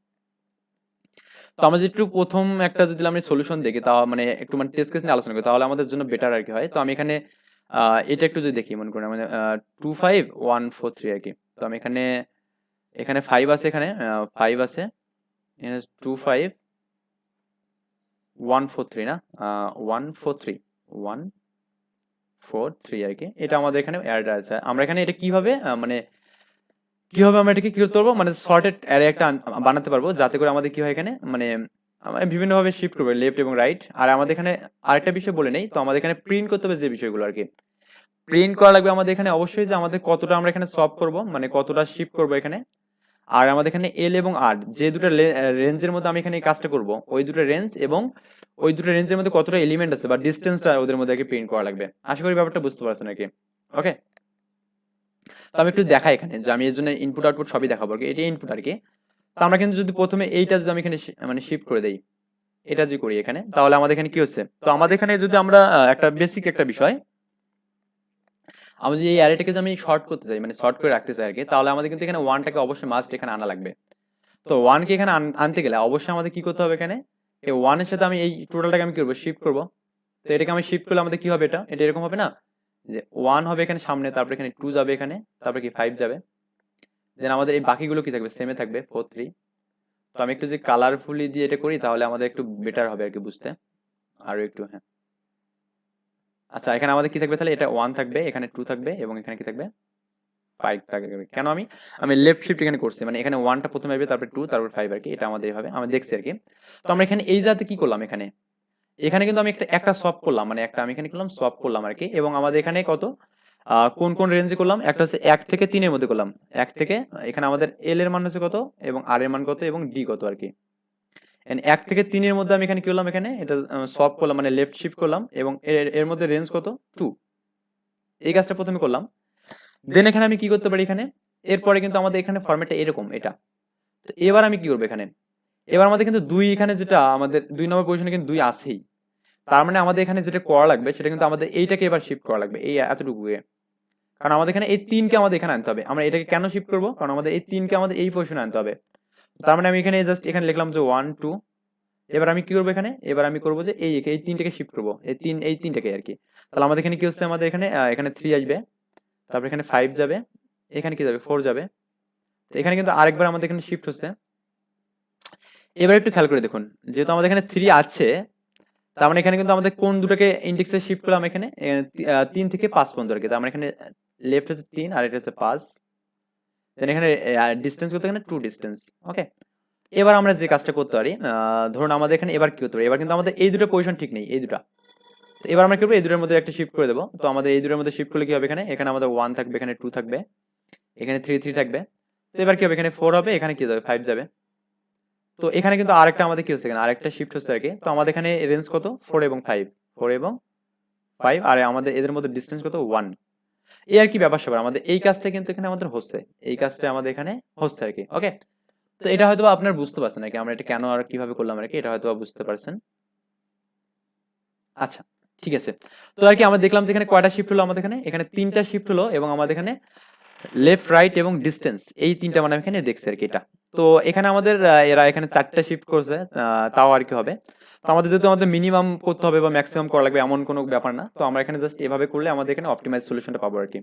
Speaker 1: তো আমরা যদি একটু প্রথম একটা যদি আমি সলিউশন দেখি তাও মানে একটু মানে টেস্ট কেস নিয়ে আলোচনা করি তাহলে আমাদের জন্য বেটার আর কি হয়। তো আমি এখানে এটা একটু যদি দেখি মনে করি মানে 25143 আর কি। তো আমি এখানে এখানে 5 আছে, এখানে 5 আছে, এখানে 25143 না 143 আর কি। এটা আমাদের এখানে অ্যাড আছে। আমরা এখানে এটা কিভাবে মানে কিভাবে আমরা এটাকে কি করতে পারবো, মানে সর্টেড অ্যারে একটা বানাতে পারবো যাতে করে আমাদের কি হয় এখানে মানে আমরা বিভিন্নভাবে শিফট করবো লেফট এবং রাইট। আর আমাদের এখানে আরেকটা বিষয় বলে নেই, তো আমাদের এখানে প্রিন্ট করতে হবে যে বিষয়গুলো আর কি। প্রিন্ট করা লাগবে আমাদের এখানে অবশ্যই যে আমাদের কতটা আমরা এখানে সলভ করব, মানে কতটা শিফট করবো এখানে। আর আমাদের এখানে এল এবং আর যে দুটো রেঞ্জের মধ্যে আমি এখানে এই কাজটা করব, ওই দুটো রেঞ্জ এবং ওই দুটো রেঞ্জের মধ্যে কতটা এলিমেন্ট আছে বা ডিস্টেন্সটা ওদের মধ্যে আর কি প্রিন্ট করা লাগবে। আশা করি ব্যাপারটা বুঝতে পারছেন আর কি। ওকে, তো আমি একটু দেখাই এখানে যে আমি এর জন্য ইনপুট আউটপুট সবই দেখাবো আর কি। এটা ইনপুট আর কি। তো আমরা কিন্তু যদি প্রথমে এইটা যদি আমি এখানে মানে শিফট করে দেই, এটা যদি করি এখানে তাহলে আমাদের এখানে কি হচ্ছে, তো আমাদের এখানে যদি আমরা একটা বেসিক একটা বিষয়, আমি যদি এই অ্যারেটাকে যদি আমি শর্ট করতে চাই মানে শর্ট করে রাখতে চাই আর কি, তাহলে আমাদের কিন্তু এখানে ওয়ানটাকে অবশ্যই মাস্ট এখানে আনা লাগবে। তো ওয়ানকে এখানে আনতে গেলে অবশ্যই আমাদের কি করতে হবে এখানে, এই ওয়ানের সাথে আমি এই টোটালটাকে আমি কি করবো, শিফট করবো। তো এটাকে আমি শিফট করলে আমাদের কি হবে, এটা এটা এরকম হবে না যে ওয়ান হবে এখানে সামনে, তারপরে এখানে 2 যাবে, এখানে তারপরে কি 5 যাবে, দেন আমাদের এই বাকিগুলো কি থাকবে, সেমে থাকবে 4 3। তো আমি একটু যদি কালারফুলি দিয়ে এটা করি তাহলে আমাদের একটু বেটার হবে আর কি বুঝতে, আরো একটু। হ্যাঁ, আচ্ছা, এখানে আমাদের কি থাকবে তাহলে, এটা 1 থাকবে, এখানে 2 থাকবে এবং এখানে কি থাকবে 5 থাকবে। কেন আমি আমি লেফট শিফট এখানে করছি, মানে এখানে 1টা প্রথমে আসবে, তারপর 2, তারপর 5 আর কি। এটা আমাদের এভাবে আমরা দেখছি আর কি। তো আমরা এখানে এই জাতে কি করলাম, এখানে এখানে কিন্তু আমি একটা সলভ করলাম, মানে একটা আমি এখানে করলাম সলভ করলাম আর কি। এবং আমাদের এখানে কত কোন কোন রেঞ্জে করলাম, একটা হচ্ছে 1 থেকে 3 এর মধ্যে করলাম। 1 থেকে এখানে আমাদের এল এর মান হচ্ছে কত এবং আর এর মান কত এবং ডি কত আর কি। 1 থেকে 3 এর মধ্যে আমি এখানে কি করলাম, এখানে এটা সলভ করলাম মানে লেফট শিফট করলাম এবং এর মধ্যে রেঞ্জ কত 2, এই কাজটা প্রথমে করলাম। দেন এখানে আমি কি করতে পারি এখানে, এরপরে কিন্তু আমাদের এখানে ফরম্যাটটা এরকম এটা। তো এবার আমি কি করবো এখানে, এবার আমাদের কিন্তু 2 এখানে যেটা আমাদের 2 নম্বর পজিশনে কিন্তু 2 আছেই। তার মানে আমাদের এখানে যেটা করা লাগবে সেটা কিন্তু আমাদের এইটাকে এবার শিফট করা লাগবে, এই এতটুকুকে। কারণ আমাদের এখানে এই 3কে আমাদের এখানে আনতে হবে। আমরা এটাকে কেন শিফট করবো, কারণ আমাদের এই 3কে আমাদের এই পজিশনে আনতে হবে। তার মানে আমি এখানে জাস্ট এখানে লিখলাম যে 1 2। এবার আমি কি করবো এখানে, এবার আমি করবো যে এই 3টাকে শিফট করবো, এই 3টাকে আর কি। তাহলে আমাদের এখানে কি হচ্ছে, আমাদের এখানে এখানে 3 আসবে, তারপর এখানে 5 যাবে, এখানে কি যাবে 4 যাবে। তো এখানে কিন্তু আরেকবার আমাদের এখানে শিফট হচ্ছে। এবার একটু খেয়াল করে দেখুন, যেহেতু আমাদের এখানে 3 আছে, তার মানে এখানে কিন্তু আমাদের কোন দুটোকে ইন্ডেক্সে শিফট করলাম, এখানে 3 থেকে 5 পর্যন্ত আর কি। তার মানে এখানে লেফট হচ্ছে 3 আর এটা হচ্ছে 5। দেন এখানে ডিসটেন্স করতে এখানে 2 ডিসটেন্স। ওকে, এবার আমরা যে কাজটা করতে পারি, ধরুন আমাদের এখানে এবার কি করতে পারি, এবার কিন্তু আমাদের এই দুটো পজিশন ঠিক নেই, এই দুটো। তো এবার আমরা কি করবো, এই দুটোর মধ্যে একটা শিফট করে দেবো। তো আমাদের এই দুটোর মধ্যে শিফট করলে কি হবে, এখানে এখানে আমাদের 1 থাকবে, এখানে 2 থাকবে, এখানে 3 থাকবে। তো এবার কি হবে, এখানে 4 হবে, এখানে কি যাবে 5 যাবে। তো এখানে কিন্তু আরেকটা আমাদের কি হচ্ছে, এখানে আরেকটা শিফট হচ্ছে আর কি। তো আমাদের এখানে রেঞ্জ কত 4 এবং 5, 4 এবং 5, আর আমাদের এদের মধ্যে ডিসটেন্স কত 1। এই আর কি ব্যাপার স্যাপার, আমাদের এই কাজটা কিন্তু এখানে আমাদের হচ্ছে, এই কাজটা আমাদের এখানে হচ্ছে আর কি। ওকে, তো এটা হয়তো আপনার বুঝতে পারছেন নাকি আমরা এটা কেন আর কিভাবে করলাম আর কি, এটা হয়তো বুঝতে পারছেন। আচ্ছা, ঠিক আছে। তো আর কি আমরা দেখলাম যে এখানে কয়টা শিফট হলো, আমাদের এখানে এখানে 3টা শিফট হলো এবং আমাদের এখানে লেফট রাইট এবং ডিস্টেন্স এই 3টা মানে এখানে দেখছি আর কি এটা। তো এখানে আমাদের এরা এখানে 4টা শিফট করছে, তাও আর কি হবে। তো আমাদের যেহেতু আমাদের মিনিমাম করতে হবে বা ম্যাক্সিমাম করা লাগবে এমন কোনো ব্যাপার না। তো আমরা এখানে জাস্ট এভাবে করলে আমাদের এখানে অপটিমাইজ সলিউশনটা পাবো আর কি।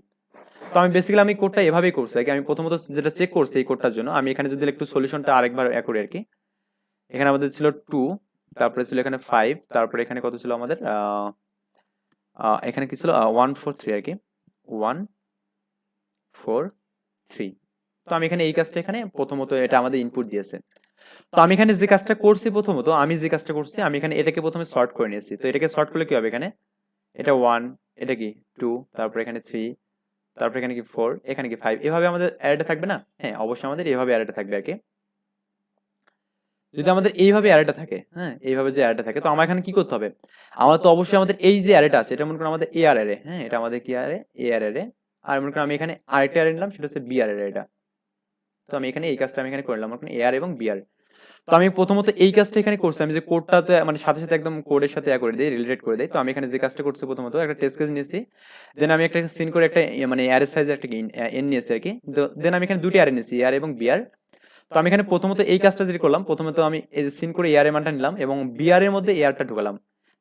Speaker 1: তো আমি বেসিক্যালি আমি কোডটা এভাবেই করছি আর কি। আমি প্রথমত যেটা চেক করছি এই কোডটার জন্য, আমি এখানে যদি একটু সলিউশনটা আরেকবার করি আর কি। এখানে আমাদের ছিল 2, তারপরে ছিল এখানে 5, তারপরে এখানে কত ছিল আমাদের এখানে কি ছিল 1 4 3 আর কি, 1 4 3। তো আমি এখানে এই কাজটা এখানে প্রথমত এটা আমাদের ইনপুট দিয়েছে। তো আমি এখানে যে কাজটা করছি প্রথমত, আমি যে কাজটা করছি আমি এখানে এটাকে প্রথমে সর্ট করে নিয়েছি। তো এটাকে সর্ট করলে কি হবে, এখানে এটা 1, এটা কি 2, তারপর এখানে 3, তারপর এখানে কি 4, এখানে কি 5, এভাবে আমাদের অ্যারেটা থাকবে না? হ্যাঁ, অবশ্যই আমাদের এইভাবে অ্যারেটা থাকবে আর কি। যদি আমাদের এইভাবে অ্যারেটা থাকে, হ্যাঁ এইভাবে যে অ্যারেটা থাকে, তো আমার এখানে কি করতে হবে, আমার তো অবশ্যই আমাদের এই যে অ্যারেটা আছে এটা মনে করুন আমাদের এ আর অ্যারে, হ্যাঁ এটা আমাদের কি অ্যারে, এ আর অ্যারে। আর মনে করুন আমি এখানে আরেকটা অ্যারে নিলাম, সেটা হচ্ছে বি আর অ্যারে এটা। তো আমি এখানে এই কাজটা আমি এখানে করলাম, মনে করুন এ আর এবং বি আর। তো আমি প্রথমত এই কাজটা এখানে করছি, আমি যে কোডটাতে মানে সাথে সাথে একদম কোডের সাথে করে দিই, রিলেটেড করে দিই। তো আমি এখানে যে কাজটা করছি প্রথমত একটা টেস্ট কেস নিয়েছি, দেন আমি একটা সিন করে একটা মানে অ্যারে সাইজের একটা এন নিয়েছি আর কি। দেন আমি এখানে দুটি অ্যারে নিয়েছি, এআর এবং বিআর। তো আমি এখানে প্রথমত এই কাজটা যেটা করলাম, প্রথমত আমি এই যে সিন করে এআর এর মানটা নিলাম এবং বিআর এর মধ্যে এআরটা ঢুকালাম।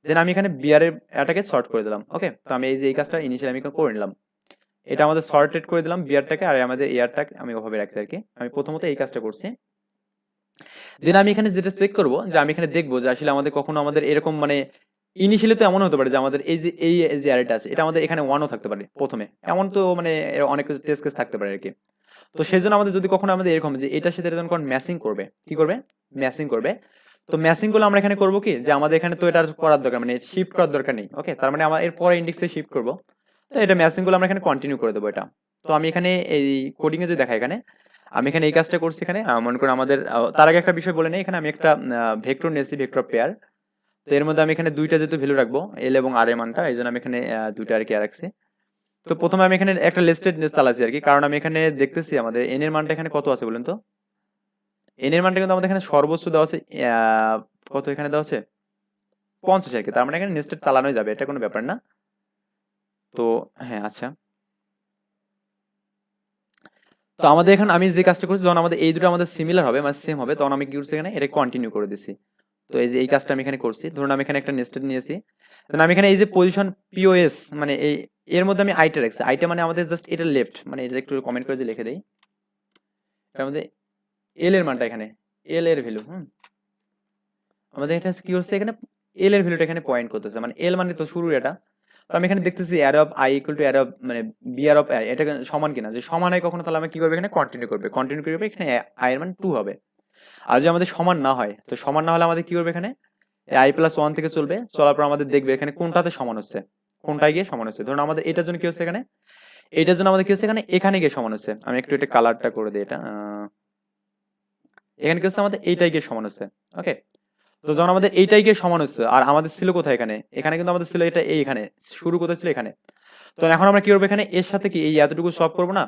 Speaker 1: দেন আমি এখানে বিআর এর এটাকে সর্ট করে দিলাম। ওকে, তো আমি এই যে এই কাজটা ইনিশিয়ালি আমি করে নিলাম, এটা আমাদের সর্টেড করে দিলাম বিআরটাকে, আর আমাদের এআরটাকে আমি ওভাবে রাখছি আর কি। আমি প্রথমত এই কাজটা করছি। দেন আমি এখানে যেটা চেক করবো, যে আমি এখানে দেখবো যে আসলে আমাদের কখনো আমাদের এরকম মানে ইনিশিয়ালি তো এমন হতে পারে যে আমাদের এই যে যে অ্যারেটা আছে এটা আমাদের এখানে ওয়ানও থাকতে পারে প্রথমে, এমন তো মানে অনেক কিছু টেস্ট কেস থাকতে পারে আর কি। তো সেই জন্য আমাদের যদি কখনো আমাদের এরকম যে এটার সাথে এটা যখন ম্যাচিং করবে, কি করবে, ম্যাচিং করবে। তো ম্যাচিং গুলো আমরা এখানে করবো কি, যে আমাদের এখানে তো এটা করার দরকার মানে শিফট করার দরকার নেই। ওকে, তার মানে আমার এর পরে ইন্ডেক্সে শিফট করবো। তো এটা ম্যাচিং গুলো আমরা এখানে কন্টিনিউ করে দেবো এটা। তো আমি এখানে এই কোডিং এ যে দেখা এখানে আমি এখানে এই কাজটা করছি এখানে মনে করুন আমাদের তার আগে একটা বিষয় বলে নেই, এখানে আমি একটা ভেক্টর নিয়েছি, ভেক্টর পেয়ার। তো এর মধ্যে আমি এখানে দুইটা যেহেতু ভ্যালু রাখবো, এল এবং আর এর মানটা, এই জন্য আমি এখানে দুইটা আর কি রাখছি। তো প্রথমে আমি এখানে একটা লিস্টেড চালাচ্ছি আর কি, কারণ আমি এখানে দেখতেছি আমাদের এন এর মানটা এখানে কত আছে বলেন তো। এন এর মানটা কিন্তু আমাদের এখানে সর্বোচ্চ দেওয়া আছে কত, এখানে দেওয়া আছে 50 আর কি। তার মানে এখানে নেস্টেড চালানোই যাবে, এটা কোনো ব্যাপার না। তো হ্যাঁ আচ্ছা, তো আমাদের এখানে আমি যে কাজটা করছি, যখন আমাদের এই দুটো আমাদের সিমিলার হবে মানে সেম হবে, তখন আমি কি করছি এখানে এটা কন্টিনিউ করে দিছি। তো এই যে এই কাজটা আমি এখানে করছি, ধরুন আমি এখানে একটা নেস্টেড নিয়েছি, দেন আমি এখানে এই যে পজিশন পিওএস মানে এই এর মধ্যে আমি আইটা রাখছি। আইটা মানে আমাদের জাস্ট এটা লেফট, মানে এটা একটু কমেন্ট করে যে লিখে দেই, এটা আমাদের এল এর মানটা এখানে, এল এর ভ্যালু। আমাদের এটা কি হচ্ছে এখানে এল এর ভ্যালুটা এখানে পয়েন্ট করতেছে, মানে এল মানে তো শুরু এটা। তো আমি এখানে দেখতেছি arr of I equal to arr of মানে বি আর অফ এটা সমান কিনা, যে সমান হয় কখনো তাহলে আমি কি করবে, এখানে কন্টিনিউ করবে, কন্টিনিউ করবে, এখানে আই এর মান 2 হবে। আর যদি আমাদের সমান না হয়, তো সমান না হলে আমাদের কি করবে, এখানে আই প্লাস 1 থেকে চলবে, চলার পর আমাদের দেখবে এখানে কোনটাতে সমান হচ্ছে, কোনটায় গিয়ে সমান হচ্ছে। ধরুন আমাদের এটার জন্য কি হচ্ছে এখানে, এটার জন্য আমাদের কি হচ্ছে এখানে, এখানে গিয়ে সমান হচ্ছে। আমি একটু এটা কালারটা করে দিই, এটা এখানে কি হচ্ছে আমাদের এইটাই গিয়ে সমান হচ্ছে। ওকে, তো যখন আমাদের এইটাই গিয়ে সমান হচ্ছে, আর আমাদের ছিল কোথায় এখানে, এখানে কিন্তু আমাদের ছিল এটা এইখানে, শুরু কোথায় ছিল এখানে। তো এখন আমরা কি করবো, এখানে এর সাথে কি এই এতটুকু সলভ করবো না।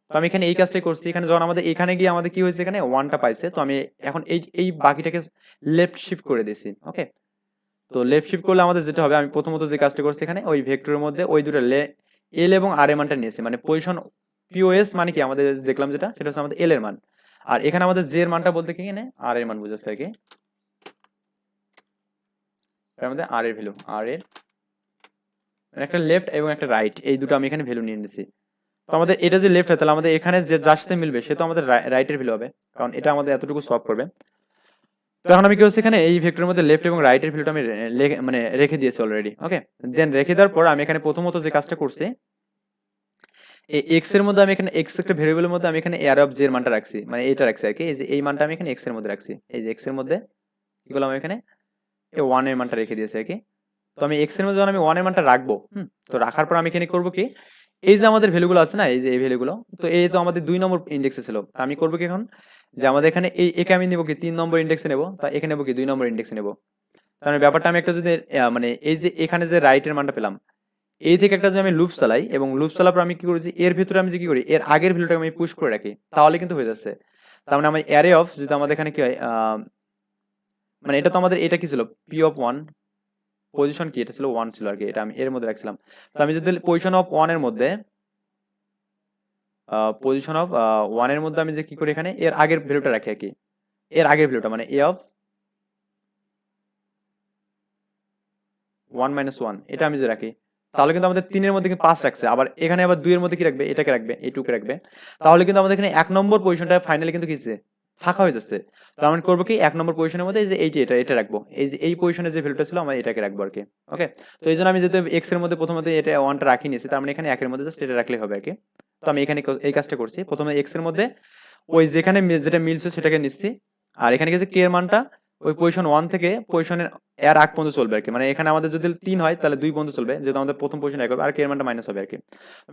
Speaker 1: তো আমি এখানে এই কাজটাই করছি, এখানে যখন আমাদের এখানে গিয়ে আমাদের কি হয়েছে, এখানে ওয়ানটা পাইছে, তো আমি এখন এই এই বাকিটাকে লেফট শিফট করে দিছি। ওকে, তো লেফট শিফট করলে আমাদের যেটা হবে, আমি প্রথমত যে কাজটা করছি এখানে ওই ভেক্টরের মধ্যে ওই দুটো এল এবং আর এর মানটা নিয়েছি, মানে পজিশন পিওএস মানে কি আমাদের দেখলাম যেটা, সেটা হচ্ছে আমাদের এল এর মান। আর এখানে আমাদের জে এর মানটা বলতে কি এখানে আর এর মান বুঝাচ্ছে আর কি, আমাদের আর এর ভ্যালু, আর এর একটা লেফট এবং একটা রাইট, এই দুটো আমি এখানে ভ্যালু নিয়ে নিয়েছি। তো আমাদের এটা যে লেফট হয়, তাহলে আমাদের এখানে যে যার সাথে মিলবে সে তো আমাদের রাইটের ভ্যালু হবে, কারণ এটা আমাদের এতটুকু সলভ করবে। তো এখন আমি কি হচ্ছে এখানে এই ভেক্টরের মধ্যে লেফট এবং রাইটের ভ্যালুটা আমি মানে রেখে দিয়েছি অলরেডি। ওকে, দেন রেখে দেওয়ার পর আমি এখানে প্রথমত যে কাজটা করছি, এই এক্স এর মধ্যে আমি এখানে এক্স একটা ভেরিয়েবলের মধ্যে আমি এখানে এয়ার অফ জে এর মানটা রাখছি, মানে এটা রাখছি আর কি। এই যে এই মানটা আমি এখানে এক্স এর মধ্যে রাখছি, এই যে এক্স এর মধ্যে কি করলাম এখানে এই 1 এর মানটা রেখে দিয়েছি আর কি। তো আমি এক্স এর মধ্যে যখন আমি 1 এর মানটা রাখবো, তো রাখার পর আমি এখানে করবো কি, এই যে আমাদের ভ্যালুগুলো আছে না, এই যে এই ভ্যালুগুলো, তো এই তো আমাদের 2 নম্বর ইন্ডেক্সে ছিল, তা আমি করবো কি এখন, যে আমাদের এখানে এই একে আমি নেবো কি 3 নম্বর ইন্ডেক্সে নেবো, তা এখানে নেবো কি 2 নম্বর ইন্ডেক্সে নেবো। তার মানে ব্যাপারটা আমি একটা যদি মানে এই যে এখানে যে রাইটের মানটা পেলাম, এই থেকে একটা যে আমি লুপ চালাই, এবং লুপ চালার পর আমি কি করেছি এর ভিতরে আমি যে কি করি এর আগের ভ্যালুটাকে আমি পুশ করে রাখি, তাহলে কিন্তু হয়ে যাচ্ছে। তার মানে আমার অ্যারে অফ যদি আমাদের এখানে কি হয় মানে এটা তো আমাদের এটা কি ছিল পি অফ 1, পজিশন কি এটা ছিল 1 ছিল আর কি, এটা আমি এর মধ্যে রাখছিলাম। তো আমি যদি পজিশন অফ 1 এর মধ্যে পজিশন অফ 1 এর মধ্যে আমি যে কি করি এখানে এর আগের ভ্যালুটা রাখি আর কি, এর আগের ভ্যালুটা মানে এ অফ 1 - 1 এটা আমি যে রাখি, তাহলে কিন্তু আমাদের 3 এর মধ্যে কিন্তু 5 রাখছে, আবার এখানে আবার 2 এর মধ্যে কি রাখবে, এটাকে রাখবে, এই 2 কে রাখবে। তাহলে কিন্তু আমাদের এখানে 1 নম্বর পজিশনটা ফাইনালি কিন্তু কিছে ফাঁকা হয়ে যাচ্ছে। তো আমরা করব কি 1 নম্বর পজিশনের মধ্যে এই যে এটা রাখবো, এই যে এই পজিশনে যে ভ্যালুটা ছিল আমরা এটাকে রাখবো আর কি। ওকে, তো এইজন্য আমি যেহেতু x এর মধ্যে প্রথমত এটা 1 টা রাখি নিয়েছি, তার মানে এখানে 1 এর মধ্যে জাস্ট এটা রাখলেই হবে আর কি। তো আমি এখানে এই কাজটা করছি, প্রথমে x এর মধ্যে ওই যেখানে যেটা মিলছে সেটাকে নিচ্ছি, আর এখানে গেছে k এর মানটা ওই পজিশন 1 থেকে পজিশনের এর আগ পর্যন্ত চলবে আর কি। মানে এখানে আমাদের যদি 3 হয় তাহলে 2 পর্যন্ত চলবে, যেহেতু আমাদের প্রথম পজিশন এক হবে, আর k এর মানটা মাইনাস হবে আর কি।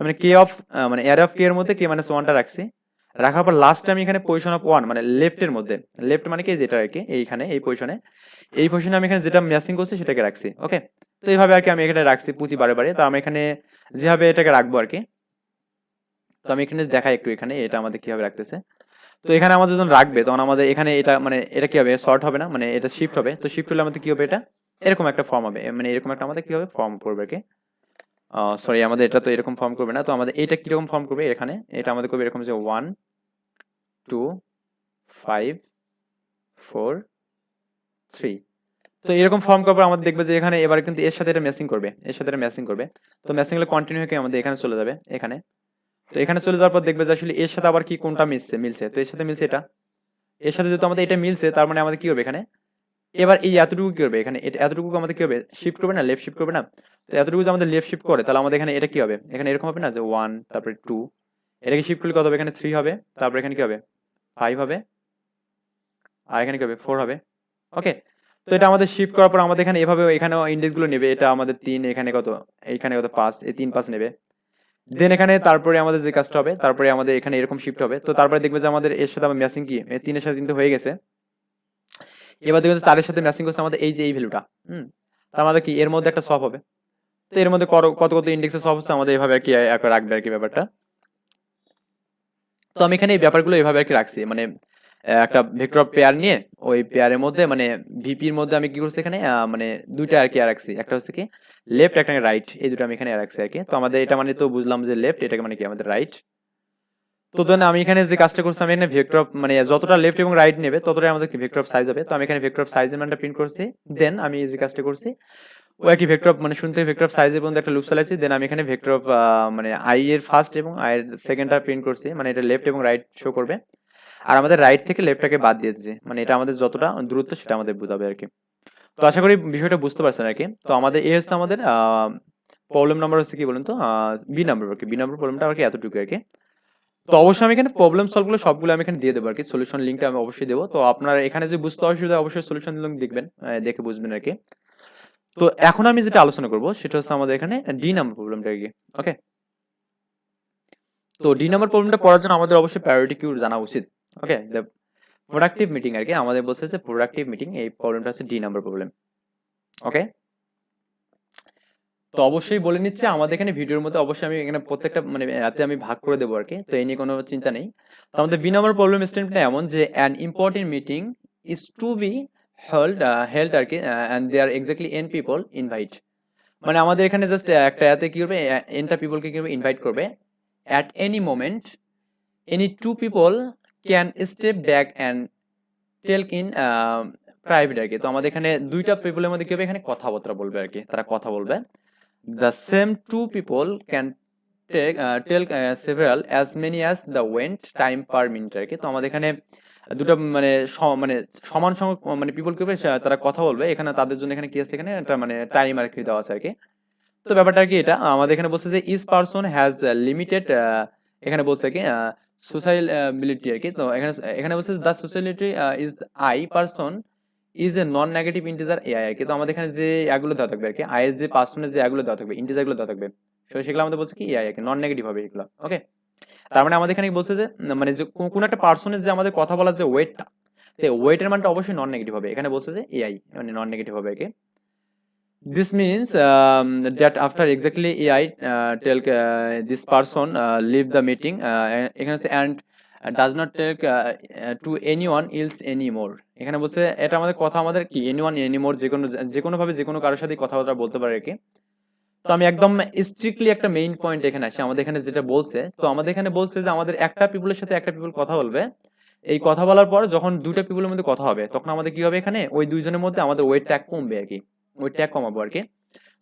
Speaker 1: মানে k অফ মানে এর অফ k এর মধ্যে k - 1 টা রাখছি, রাখার পর লাস্টে আমি এখানে পজিশন অফ 1 মানে লেফটের মধ্যে, লেফট মানে কি যেটা আর কি এইখানে এই পজিশনে আমি এখানে যেটা ম্যাচিং করছি সেটাকে রাখছি। ওকে, তো এইভাবে আর কি আমি এখানে রাখছি প্রতি বারে। তো আমি এখানে যেভাবে এটাকে রাখবো আর কি, তো আমি এখানে দেখাই একটু এখানে এটা আমাদের কিভাবে রাখতেছে। তো এখানে আমাদের যখন রাখবে তখন আমাদের এখানে এটা মানে এটা কি হবে, শর্ট হবে না, মানে এটা শিফট হবে। তো শিফট হলে আমাদের কি হবে, এটা এরকম একটা ফর্ম হবে, মানে এরকম একটা আমাদের কি হবে ফর্ম করবে আর কি। সরি, আমাদের এটা তো এরকম ফর্ম করবে না, তো আমাদের এটা কিরকম ফর্ম করবে, এখানে এটা আমাদের করবে এরকম যে 1 2 5 4 3। তো এরকম ফর্ম করার পর আমাদের দেখবে যে এখানে এবার কিন্তু এর সাথে এটা ম্যাচিং করবে, এর সাথে এটা ম্যাচিং করবে। তো ম্যাচিং হলে কন্টিনিউ হয়ে আমাদের এখানে চলে যাবে এখানে। তো এখানে চলে যাওয়ার পর দেখবে যে আসলে এর সাথে আবার কি কোনটা মিলছে, তো এর সাথে মিলছে এটা, এর সাথে যেহেতু আমাদের এটা মিলছে তার মানে আমাদের কি হবে এখানে এবার এই এতটুকু কি করবে, এখানে এটা এতটুকু আমাদের কি হবে শিফট করবে না, লেফট শিফট করবে না। তো এতটুকু যদি আমাদের লেফট শিফট করে তাহলে আমাদের এখানে এটা কি হবে, এখানে এরকম হবে না যে 1 তারপরে 2, এটাকে শিফট করলে কত হবে, এখানে 3 হবে, তারপর এখানে কি হবে 5 হবে, আর এখানে কি হবে 4 হবে। ওকে, তো এটা আমাদের শিফট করার পর আমাদের এখানে এভাবে এখানেও ইন্ডেক্স গুলো নেবে, এটা আমাদের 3, এখানে কত, এখানে কত 5, এই 3 5 নেবে। দেন এখানে তারপরে আমাদের যে কাজটা হবে, তারপরে আমাদের এখানে এরকম শিফট হবে। তো তারপরে দেখবে যে আমাদের এর সাথে আমার ম্যাচিং কি 3 এর সাথে 3 তো হয়ে গেছে। এবার দেখবে যে 4 এর সাথে ম্যাচিং করছে আমাদের এই যে এই ভ্যালুটা, তার আমাদের কি এর মধ্যে একটা সব হবে। তো এর মধ্যে কত কত ইন্ডেক্সে সব হচ্ছে আমাদের এভাবে আর কি রাখবে আর কি ব্যাপারটা। তো আমি এখানে এই ব্যাপারগুলো এভাবে আর কি রাখছি, মানে একটা ভেক্টর পেয়ার নিয়ে ওই পেয়ারের মধ্যে মানে ভিপির মধ্যে আমি কি করছি এখানে মানে দুইটা আর কি রাখছি, একটা হচ্ছে কি লেফট, একটা রাইট, এই দুটো আমি এখানে রাখছি আর কি। তো আমাদের এটা মানে তো বুঝলাম যে লেফট, এটাকে মানে কি আমাদের রাইট। তো দেন আমি এখানে যে কাজটা করছি, আমি এখানে ভেক্টর মানে যতটা লেফট এবং রাইট নেবে ততটাই আমাদের কি ভেক্টর সাইজ হবে। তো আমি এখানে ভেক্টর সাইজের মানটা প্রিন্ট করছি। দেন আমি যে কাজটা করছি ওই একই ভেক্টর মানে শুনতে ভেক্টর সাইজের পর্যন্ত একটা লুপ চালাইছি। দেন আমি এখানে ভেক্টর মানে আই এর ফার্স্ট এবং আই এর সেকেন্ডটা প্রিন্ট করছি, মানে এটা লেফট এবং রাইট শো করবে। আর আমাদের রাইট থেকে লেফটটাকে বাদ দিয়ে দিয়েছি, মানে এটা আমাদের যতটা দূরত্ব সেটা আমাদের বোঝাবে আর কি। তো আশা করি বিষয়টা বুঝতে পারছেন আর কি। তো আমাদের এই হচ্ছে আমাদের প্রবলেম নাম্বার হচ্ছে কি বলুন তো, বি নাম্বার আর কি, বি নাম্বার প্রবলেমটা আর কি এতটুকু আর কি। তো অবশ্যই আমি এখানে প্রবলেম সলভগুলো সবগুলো আমি এখানে দিয়ে দেবো আর কি, সলিউশন লিঙ্কটা আমি অবশ্যই দেবো। তো আপনার এখানে যে বুঝতে অসুবিধা অবশ্যই সলিউশন লিঙ্ক দেখবেন, দেখে বুঝবেন আর কি। তো এখন আমি যেটা আলোচনা করবো সেটা হচ্ছে আমাদের এখানে ডি নাম্বার প্রবলেমটা আর কি। ওকে, তো ডি নাম্বার প্রবলেমটা পড়ার জন্য আমাদের অবশ্যই প্রায়োরিটি কিউ জানা উচিত। ওকে, প্রোডাক্টিভ মিটিং আর কি, আমাদের বলছে যে প্রোডাক্টিভ মিটিং, এই প্রবলেমটা হচ্ছে ডি নাম্বার প্রবলেম। ওকে, তো অবশ্যই বলে নিচ্ছে আমাদের এখানে ভিডিওর মধ্যে অবশ্যই আমি এখানে প্রত্যেকটা মানে এতে আমি ভাগ করে দেবো আর কি, তো এই নিয়ে কোনো চিন্তা নেই। তো আমাদের বি নাম্বার প্রবলেম স্টেটমেন্টটা এমন যে an important meeting is to be held আর কি, and they are exactly N people invite. মানে আমাদের এখানে জাস্ট একটা এতে কি করবে, এনটা পিপলকে কি করবে ইনভাইট করবে। At any moment any two people can step back and talk in private আর কি। তো আমাদের এখানে দুইটা পিপলের মধ্যে কি হবে, এখানে কথাবার্তা বলবে আর কি, তারা কথা বলবে। The same two people can tell several as many as the went time per minute আর কি। তো আমাদের এখানে দুটো মানে মানে সমান সংখ্যক মানে পিপল কি হবে তারা কথা বলবে, এখানে তাদের জন্য এখানে কি আছে, এখানে একটা মানে টাইম আর কি দেওয়া আছে আর কি। তো ব্যাপারটা আর কি এটা আমাদের এখানে বলছে যে ইচ পারসন হ্যাজ লিমিটেড, এখানে বলছে কি সোশ্যালিটি আর কি। তো এখানে এখানে বলছে the sociality is I person is a non negative integer A I আর কি। তো আমাদের এখানে যে এগুলো দেওয়া থাকবে আর কি, আই এর যে পার্সনের যে এগুলো দেওয়া থাকবে, ইন্টিজার গুলো দেওয়া থাকবে, সেগুলো আমাদের বলছে কি এআই আর কি, নন নেগেটিভ হবে এগুলো। ওকে, তার মানে আমাদের এখানে বলছে যে মানে যে কোন একটা পার্সনের যে আমাদের কথা বলার যে ওয়েটটা, সেই ওয়েটের মানটা অবশ্যই নন নেগেটিভ হবে, এখানে বলছে যে এআই মানে নন নেগেটিভ হবে আর কি। This means that after exactly AI tell this person leave the meeting এখানে হচ্ছে and does not take to anyone else anymore। এখানে বলছে এটা আমাদের কথা আমাদের কি anyone anymore যে কোনো ভাবে যে কোনো কারোর সাথে কথাবার্তা বলতে পারে আর কি। তো আমি একদম স্ট্রিক্টলি একটা মেইন পয়েন্ট এখানে আসি, আমাদের এখানে যেটা বলছে, তো আমাদের এখানে বলছে যে আমাদের একটা পিপলের সাথে একটা পিপল কথা বলবে। এই কথা বলার পর যখন দুইটা পিপলের মধ্যে কথা হবে তখন আমাদের কি হবে, এখানে ওই দুইজনের মধ্যে আমাদের ওয়েট ট্যাগ কমবে আর কি, ওয়েট ট্যাগ কমাবো আর কি।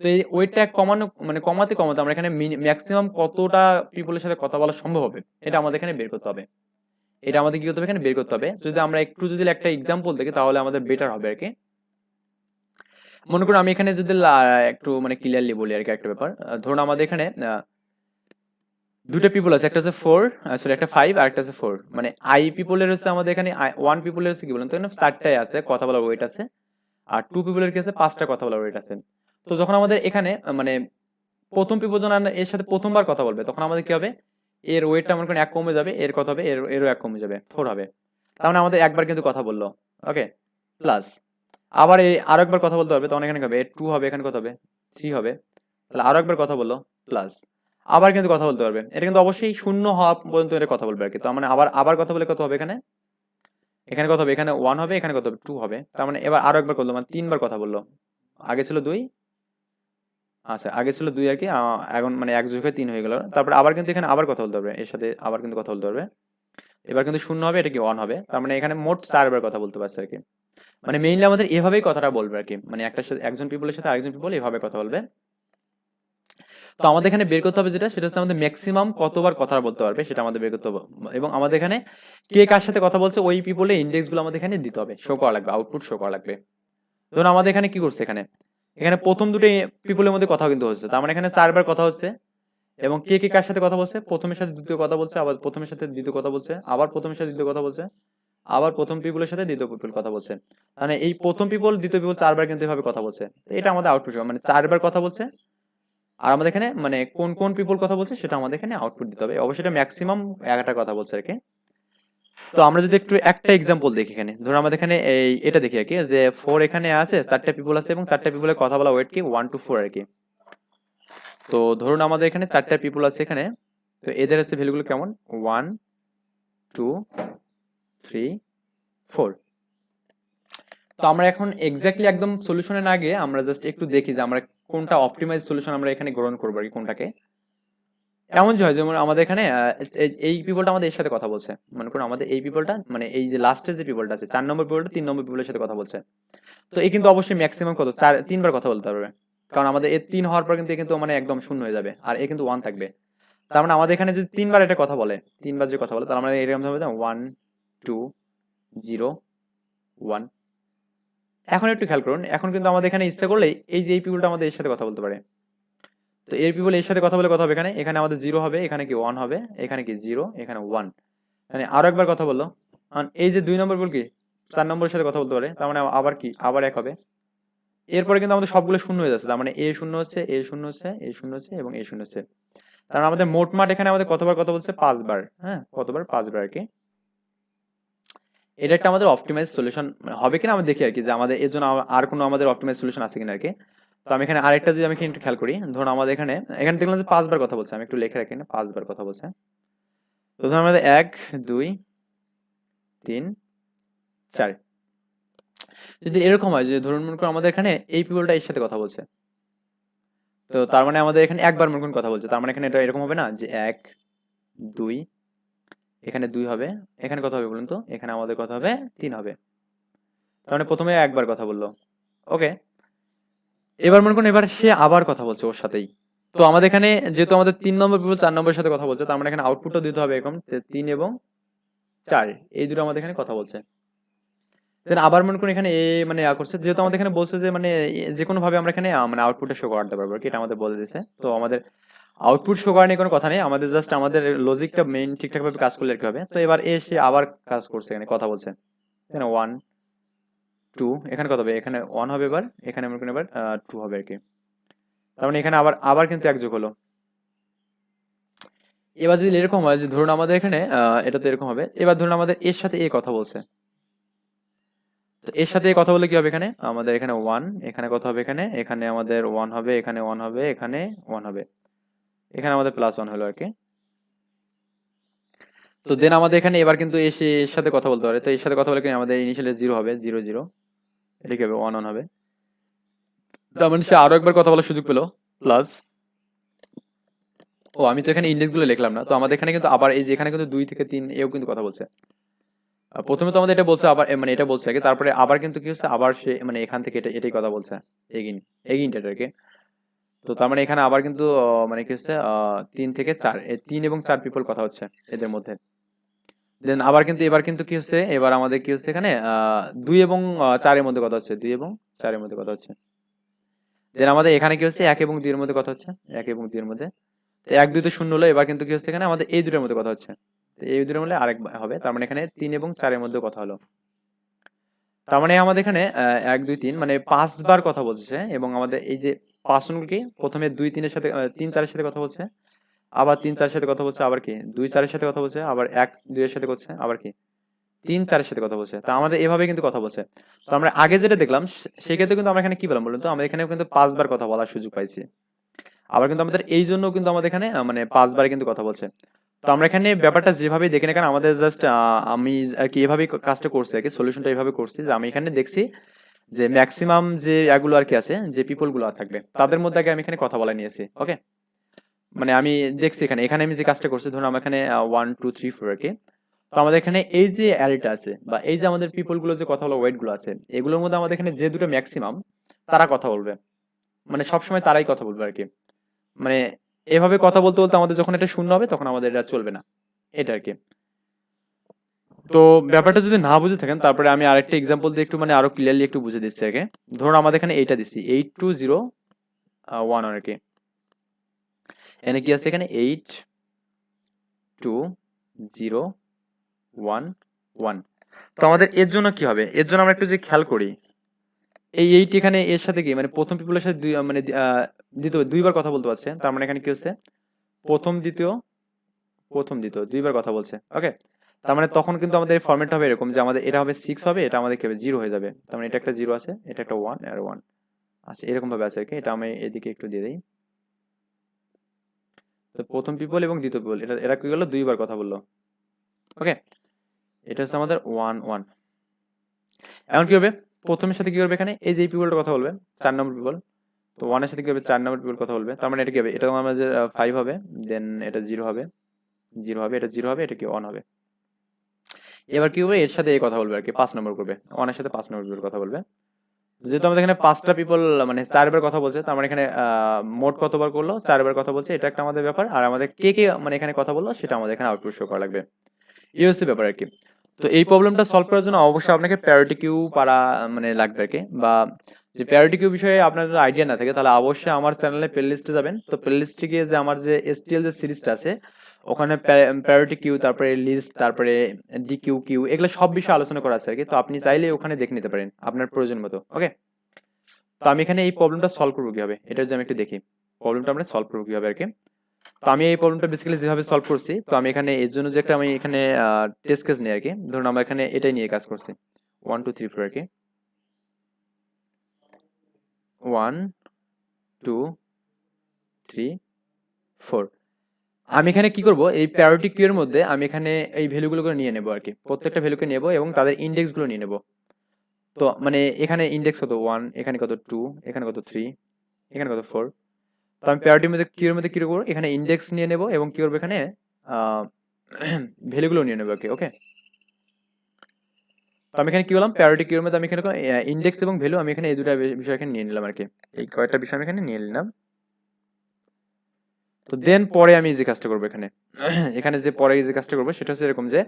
Speaker 1: তো এই ওয়েটটা কমানো মানে কমাতে কমাতে আমরা এখানে ম্যাক্সিমাম কতটা পিপলের সাথে কথা বলা সম্ভব হবে এটা আমাদের এখানে বের করতে হবে। এটা আমাদের কি করতে হবে এখানে বের করতে হবে। যদি আমরা একটু যদি একটা এক্সাম্পল দেখি তাহলে আমাদের বেটার হবে আর কি। মনে করুন আমি এখানে যদি একটু মানে ক্লিয়ারলি বলি আর কি একটা ব্যাপার। ধরুন আমাদের এখানে দুটো পিপল আছে, একটা হচ্ছে 4 সরি একটা 5 আর একটা হচ্ছে 4। মানে আই পিপলের হচ্ছে আমাদের এখানে 1 পিপলের হচ্ছে কি বলেন তো এখানে 4টাই আছে কথা বলার ওয়েট আছে, আর 2 পিপলের কি আছে 5টা কথা বলার ওয়েট আছে। তো যখন আমাদের এখানে মানে প্রথম পিপল যখন এর সাথে প্রথমবার কথা বলবে তখন আমাদের কি হবে, এর ওয়েটটা মনে করেন 1 কমে যাবে, এর কথা হবে এরও 1 কমে যাবে, 4 হবে। তার মানে আমাদের একবার কিন্তু কথা বললো, ওকে। প্লাস আবার এই আরো একবার কথা বলতে হবে তখন এখানে কি হবে 2 হবে, এখানে কত হবে 3 হবে। তাহলে আরো একবার কথা বললো প্লাস আবার কিন্তু কথা বলতে পারবে, এটা কিন্তু অবশ্যই শূন্য হওয়া পর্যন্ত এটা কথা বলবে আর কি। তো মানে আবার আবার কথা বলে কত হবে এখানে, এখানে কত হবে এখানে 1 হবে, এখানে কত হবে 2 হবে। তার মানে এবার আরো একবার করলো মানে 3বার কথা বললো, আগে ছিল 2, আচ্ছা আগে ছিল 2 আর কি, এখন মানে 1 যোগ হয়ে 3 হয়ে গেল। তারপরে আবার কিন্তু এখানে আবার কথা বলতে পারবে, এর সাথে আবার কিন্তু কথা বলতে পারবে। এবার কিন্তু 0 হবে, এটা কি 1 হবে। তার মানে এখানে মোট 4বার কথা বলতে পারছে আর কি। মানে মেইনলি আমাদের এভাবেই কথাটা বলবে আর কি, মানে একটা সাথে একজন পিপলের সাথে আরেকজন পিপল এভাবে কথা বলবে। তো আমাদের এখানে বের করতে হবে যেটা, সেটা হচ্ছে আমাদের ম্যাক্সিমাম কতবার কথা বলতে পারবে সেটা আমাদের বের করতে হবে। এবং আমাদের এখানে কে কার সাথে কথা বলছে ওই পিপলের ইন্ডেক্স গুলো আমাদের এখানে দিতে হবে, শো করা লাগবে, আউটপুট শো করা লাগবে। ধরুন আমাদের এখানে কি করছে, এখানে এখানে প্রথম দুটো পিপলের মধ্যে কথা কিন্তু হচ্ছে, তার মানে এখানে 4বার কথা হচ্ছে। এবং কে কে কার সাথে কথা বলছে, প্রথমের সাথে দ্বিতীয় কথা বলছে, আবার প্রথমের সাথে দ্বিতীয় কথা বলছে, আবার প্রথমের সাথে দ্বিতীয় কথা বলছে, আবার প্রথম পিপলের সাথে দ্বিতীয় পিপল কথা বলছে। মানে এই প্রথম পিপল দ্বিতীয় পিপল 4বার কিন্তু এভাবে কথা বলছে। তো এটা আমাদের আউটপুট, মানে 4বার কথা বলছে। আর আমাদের এখানে মানে কোন কোন পিপল কথা বলছে সেটা আমাদের এখানে আউটপুট দিতে হবে, অবশ্যই এটা ম্যাক্সিমাম একটা কথা বলছে আর কি। তো আমরা যদি একটু একটা এক্সাম্পল দেখি এখানে, ধরুন আমাদের এখানে এই এটা দেখি আর কি, যে 4 এখানে আছে, 4টা পিপল আছে এবং 4টা পিপলের কথা বলা ওয়েট কি 1 to 4 আর কি। তো ধরুন আমাদের এখানে 4টা পিপল আছে এখানে, তো এদের হচ্ছে ভ্যালুগুলো কেমন 1 2 3 4। তো আমরা এখন এক্স্যাক্টলি একদম সলিউশনে না গিয়ে আমরা জাস্ট একটু দেখি যে আমরা কোনটা অপটিমাইজ সলিউশন আমরা এখানে গ্রহণ করবো আর কি, কোনটাকে। এমন যে হয় যেমন আমাদের এখানে এই পিপলটা আমাদের এর সাথে কথা বলছে, মনে করুন আমাদের এই পিপলটা মানে এই যে লাস্টের যে পিপলটা আছে 4 নম্বর পিপলটা 3 নম্বর পিপলের সাথে কথা বলছে। তো এই কিন্তু অবশ্যই ম্যাক্সিমাম কত 3বার কথা বলতে পারবে, কারণ আমাদের এর 3 হওয়ার পর কিন্তু এ কিন্তু মানে একদম শূন্য হয়ে যাবে, আর এ কিন্তু 1 থাকবে। তার মানে আমাদের এখানে যদি 3বার এটা কথা বলে, 3বার যে কথা বলে, তার মানে এরকম হবে 1 2 0 1। এখন একটু খেয়াল করুন, এখন কিন্তু আমাদের এখানে ইচ্ছা করলে এই যে এই পিপলটা আমাদের এর সাথে কথা বলতে পারে। তো এর পিপল এর সাথে কথা বলে কথা হবে এখানে, এখানে আমাদের 0 হবে, এখানে কি 1 হবে, এখানে কি 0, এখানে 1। মানে আরো একবার কথা বললো, এই যে 2 নম্বর পিপল কি 4 নম্বরের সাথে কথা বলতে পারে, তার মানে আবার কি আবার 1 হবে। এরপরে কিন্তু আমাদের সবগুলো শূন্য হয়ে যাচ্ছে, তার মানে এ শূন্য হচ্ছে, এ শূন্য হচ্ছে, এ শূন্য হচ্ছে এবং এ শূন্য হচ্ছে। তার মানে আমাদের মোটমাট এখানে আমাদের কতবার কথা বলছে 5বার, হ্যাঁ কতবার 5বার আর কি। এটা একটা আমাদের অপটিমাইজ সলিউশন হবে কিনা আমরা দেখি আর কি, যে আমাদের এর জন্য আর কোনো আমাদের অপটিমাইজ সলিউশন আছে কিনা আর কি। তো আমি এখানে আরেকটা যদি আমি একটু খেয়াল করি, ধরুন আমাদের এখানে এখানে দেখলাম যে 5বার কথা বলছে, আমি একটু লিখে রাখি না 5বার কথা বলছে। তো ধরুন আমাদের 1 2 3 4। যদি এরকম হয় যে ধরুন মনে করুন আমাদের এখানে এই পিপলটা এর সাথে কথা বলছে, তো তার মানে আমাদের এখানে একবার মনে করুন কথা বলছে, তার মানে এখানে এটা এরকম হবে না যে 1 2, এখানে 2 হবে, এখানে কত হবে বলুন তো, এখানে আমাদের কথা হবে 3 হবে। তার মানে প্রথমে একবার কথা বললো, ওকে। এবার মনে করুন এবার সে আবার কথা বলছে ওর সাথেই। তো আমাদের এখানে যেহেতু আমাদের 3 নম্বর পিপল 4 নম্বরের সাথে কথা বলছে, তার মানে এখানে আউটপুটও দিতে হবে এরকম 3 এবং 4, এই দুটো আমাদের এখানে কথা বলছে। দেন আবার মনে করুন এখানে এ মানে করছে, যেহেতু আমাদের এখানে বলছে যে মানে যে কোনো ভাবে আমরা এখানে মানে আউটপুটটা শো করতে পারবো আর কি, এটা আমাদের বলে দিয়েছে। তো আমাদের আউটপুট শো করা নিয়ে কোনো কথা নেই, আমাদের জাস্ট আমাদের লজিকটা মেইন ঠিকঠাক ভাবে কাজ করলে আর কি হবে। তো এবার এসে আবার কাজ করছে, এখানে কথা বলছে, এখানে 1 2, এখানে কত হবে, এখানে 1 হবে, এবার এখানে মনে করেন এবার 2 হবে আর কি। তার মানে এখানে আবার আবার কিন্তু এক যোগ হলো। এবার যদি এরকম হয় যে ধরুন আমাদের এখানে এটা তো এরকম হবে, এবার ধরুন আমাদের এর সাথে এ কথা বলছে, তো এর সাথে কথা বলে কি হবে, এখানে আমাদের এখানে 1, এখানে কত হবে, এখানে এখানে আমাদের 1 হবে, এখানে 1 হবে, এখানে 1 হবে, এখানে আমাদের +1 হলো আর কি। তো দেন আমাদের এখানে এবার কিন্তু এসে এর সাথে কথা বলতে পারে, তো এর সাথে কথা বলে কি আমাদের ইনিশিয়ালি 0 হবে, 0 0, এটা কি হবে 1 1 হবে। তার মানে সে আরো একবার কথা বলার সুযোগ পেলো প্লাস, ও আমি তো এখানে ইন্ডেক্স গুলো লিখলাম না, তো আমাদের এখানে কিন্তু আবার এই যে এখানে কিন্তু 2 থেকে 3 এও কিন্তু কথা বলছে। প্রথমে তো আমাদের এটা বলছে, আবার মানে এটা বলছে আগে, তারপরে আবার কিন্তু কি হচ্ছে, আবার সে মানে এখান থেকে এটা এটাই কথা বলছে, এগিন এগিন এটা আর কি। তো তার মানে এখানে আবার কিন্তু মানে কি হচ্ছে 3 থেকে 4 3 এবং 4 পিপল কথা হচ্ছে এদের মধ্যে। দেন আবার কিন্তু এবার কিন্তু কি হচ্ছে, এবার আমাদের কি হচ্ছে এখানে 2 এবং 4 এর মধ্যে কথা হচ্ছে, 2 এবং 4 এর মধ্যে কথা হচ্ছে। দেন আমাদের এখানে কি হচ্ছে 1 এবং 2 এর মধ্যে কথা হচ্ছে, 1 এবং 2 এর মধ্যে। তো 1 2 তো শূন্য হলো, এবার কিন্তু কি হচ্ছে এখানে আমাদের এই দুটোর মধ্যে কথা হচ্ছে। তো এই দুটোর মধ্যে আরেক হবে, তার মানে এখানে 3 এবং 4 এর মধ্যে কথা হলো। তার মানে আমাদের এখানে 1 2 3 মানে 5 বার কথা বলছে, এবং আমাদের এই যে পার্সন কি প্রথমে 2 3 এর সাথে 3 4 এর সাথে কথা বলছে, আবার 3 4 এর সাথে কথা বলছে, আবার কি 2 4 এর সাথে কথা বলছে, আবার 1 2 এর সাথে করছে, আবার কি 3 4 এর সাথে কথা বলছে। তা আমাদের এভাবে কিন্তু কথা বলছে। তো আমরা আগে যেটা দেখলাম সেই ক্ষেত্রে কিন্তু আমরা এখানে কি বললাম বলুন তো, আমরা এখানে কিন্তু 5 বার কথা বলার সুযোগ পাইছি। আবার কিন্তু আমাদের এই জন্য কিন্তু আমাদের এখানে মানে 5 বারে কিন্তু কথা বলছে। তো আমরা এখানে ব্যাপারটা যেভাবে দেখি না কেন, আমাদের জাস্ট আমি আর কি এভাবেই কাজটা করছি আর কি, সলিউশনটা এভাবে করছি যে আমি এখানে দেখছি যে ম্যাক্সিমাম যে এগুলো আর কি আছে, যে পিপল গুলো থাকবে তাদের মধ্যে আগে আমি এখানে কথা বলা নিয়েছি। ওকে, মানে আমি দেখছি এখানে এখানে আমি যে কাজটা করছি, ধরুন আমার এখানে 1 2 3 4 আর কি। তো আমাদের এখানে এই যে অ্যারেটা আছে বা এই যে আমাদের পিপল গুলো যে কথা বলা ওয়েট গুলো আছে, এগুলোর মধ্যে আমাদের এখানে যে দুটো ম্যাক্সিমাম তারা কথা বলবে, মানে সবসময় তারাই কথা বলবে আর কি। মানে এভাবে কথা বলতে বলতে আমাদের যখন এটা শূন্য হবে তখন আমাদের এটা চলবে না, এটা আর কি। তো ব্যাপারটা যদি না বুঝে থাকেন, তারপরে আমি আরেকটা এক্সাম্পল দিয়ে একটু মানে আরো ক্লিয়ারলি একটু বুঝে দিচ্ছি আগে। ধরুন আমাদের এখানে এইটা দিচ্ছি 820 1 আর কি। এখানে কি আছে, এখানে 82011। তো আমাদের এর জন্য কি হবে, এর জন্য আমরা একটু যে খেয়াল করি, এই 8 এখানে এর সাথে কি মানে প্রথম পিপলের সাথে মানে দ্বিতীয় দুইবার কথা বলতে পারছে, তার মানে এখানে কি হচ্ছে প্রথম দ্বিতীয় প্রথম দ্বিতীয় দুইবার কথা বলছে। ওকে, তার মানে তখন কিন্তু আমাদের ফরম্যাটটা হবে এরকম যে আমাদের এটা হবে 6 হবে, এটা আমাদের কি হবে 0 হয়ে যাবে। তার মানে এটা একটা 0 আছে, এটা একটা 1 আর 1 আচ্ছা, এরকম ভাবে আছে আর কি। এটা আমি এদিকে একটু দিয়ে দিই। তো প্রথম পিপল এবং দ্বিতীয় পিপল এটা এরা কি হলো দুইবার কথা বললো। ওকে, এটা হচ্ছে আমাদের 1 1। এখন কি হবে, প্রথমের সাথে কি করবে, এখানে এই যে পিপলটা কথা বলবে 4 নম্বর পিপল। তো 1 এর সাথে কি হবে 4 নম্বর পিপল কথা বলবে, তার মানে এটা কি হবে, এটা আমাদের 5 হবে, দেন এটা 0 হবে, 0 হবে, এটা 0 হবে, এটা কি 1 হবে। এবার কি হবে, এর সাথে এই কথা বলবে আর কি, 5 নম্বর করবে, 1 এর সাথে 5 নম্বর পিপল কথা বলবে। যেহেতু আমাদের এখানে 5টা পিপল মানে 4 বার কথা বলছে, তার মানে এখানে মোট কতবার করলো, 4 বার কথা বলছে, এটা একটা আমাদের ব্যাপার। আর আমাদের কে কে মানে এখানে কথা বললো সেটা আমাদের এখানে আউটপুট শো করা লাগবে, এই হচ্ছে ব্যাপার আর কি। তো এই প্রবলেমটা সলভ করার জন্য অবশ্যই আপনাকে প্রায়োরিটি কিউ পারা মানে লাগবে আর কি। বা যে প্রায়োরিটি কিউ বিষয়ে আপনার যদি আইডিয়া না থাকে, তাহলে অবশ্যই আমার চ্যানেলে প্লে লিস্টে যাবেন। তো প্লে লিস্টে গিয়ে যে আমার যে এসটিএল যে সিরিজটা আছে, ওখানে প্রায়োরিটি কিউ, তারপরে লিস্ট, তারপরে ডিকিউ কিউ, এগুলো সব বিষয়ে আলোচনা করা আছে আর কি। তো আপনি চাইলে ওখানে দেখে নিতে পারেন আপনার প্রয়োজন মতো। ওকে, তো আমি এখানে এই প্রবলেমটা সলভ করবো কিভাবে, এটা যদি আমি একটু দেখি প্রবলেমটা আমরা সলভ করবো কিভাবে আর কি। তো আমি এই প্রবলেমটা বেসিক্যালি যেভাবে সলভ করছি, তো আমি এখানে এর জন্য যে একটা আমি এখানে টেস্ট কেস নিই আর কি। ধরুন আমরা এখানে এটাই নিয়ে কাজ করছি 1 2 3 4 আর কি। 1 2 3 4। আমি এখানে কি করব, এই প্রায়োরিটি কিউ এর মধ্যে আমি এখানে এই ভ্যালুগুলো করে নিয়ে নেব আর কি, প্রত্যেকটা ভ্যালুকে নেব এবং তাদের ইন্ডেক্স গুলো নিয়ে নেব। তো মানে এখানে ইন্ডেক্স কত 1, এখানে কত 2, এখানে কত 3, এখানে কত 4। তো আমি প্রায়োরিটির মধ্যে কিউ এর মধ্যে কি করব, এখানে ইন্ডেক্স নিয়ে নেব এবং কি করব এখানে ভ্যালুগুলো নিয়ে নেব আর কি। ওকে, তো আমি এখানে কি করলাম, প্রায়োরিটি কিউর মধ্যে আমি এখানে ইন্ডেক্স এবং ভ্যালু আমি এখানে এই দুটো বিষয় এখানে নিয়ে নিলাম আর কি। এই কয়েকটা বিষয় আমি এখানে নিয়ে নিলাম। তো দেন পরে আমি যে কাজটা করবো এখানে এখানে যে পরে যে কাজটা করবো সেটা হচ্ছে এরকম যে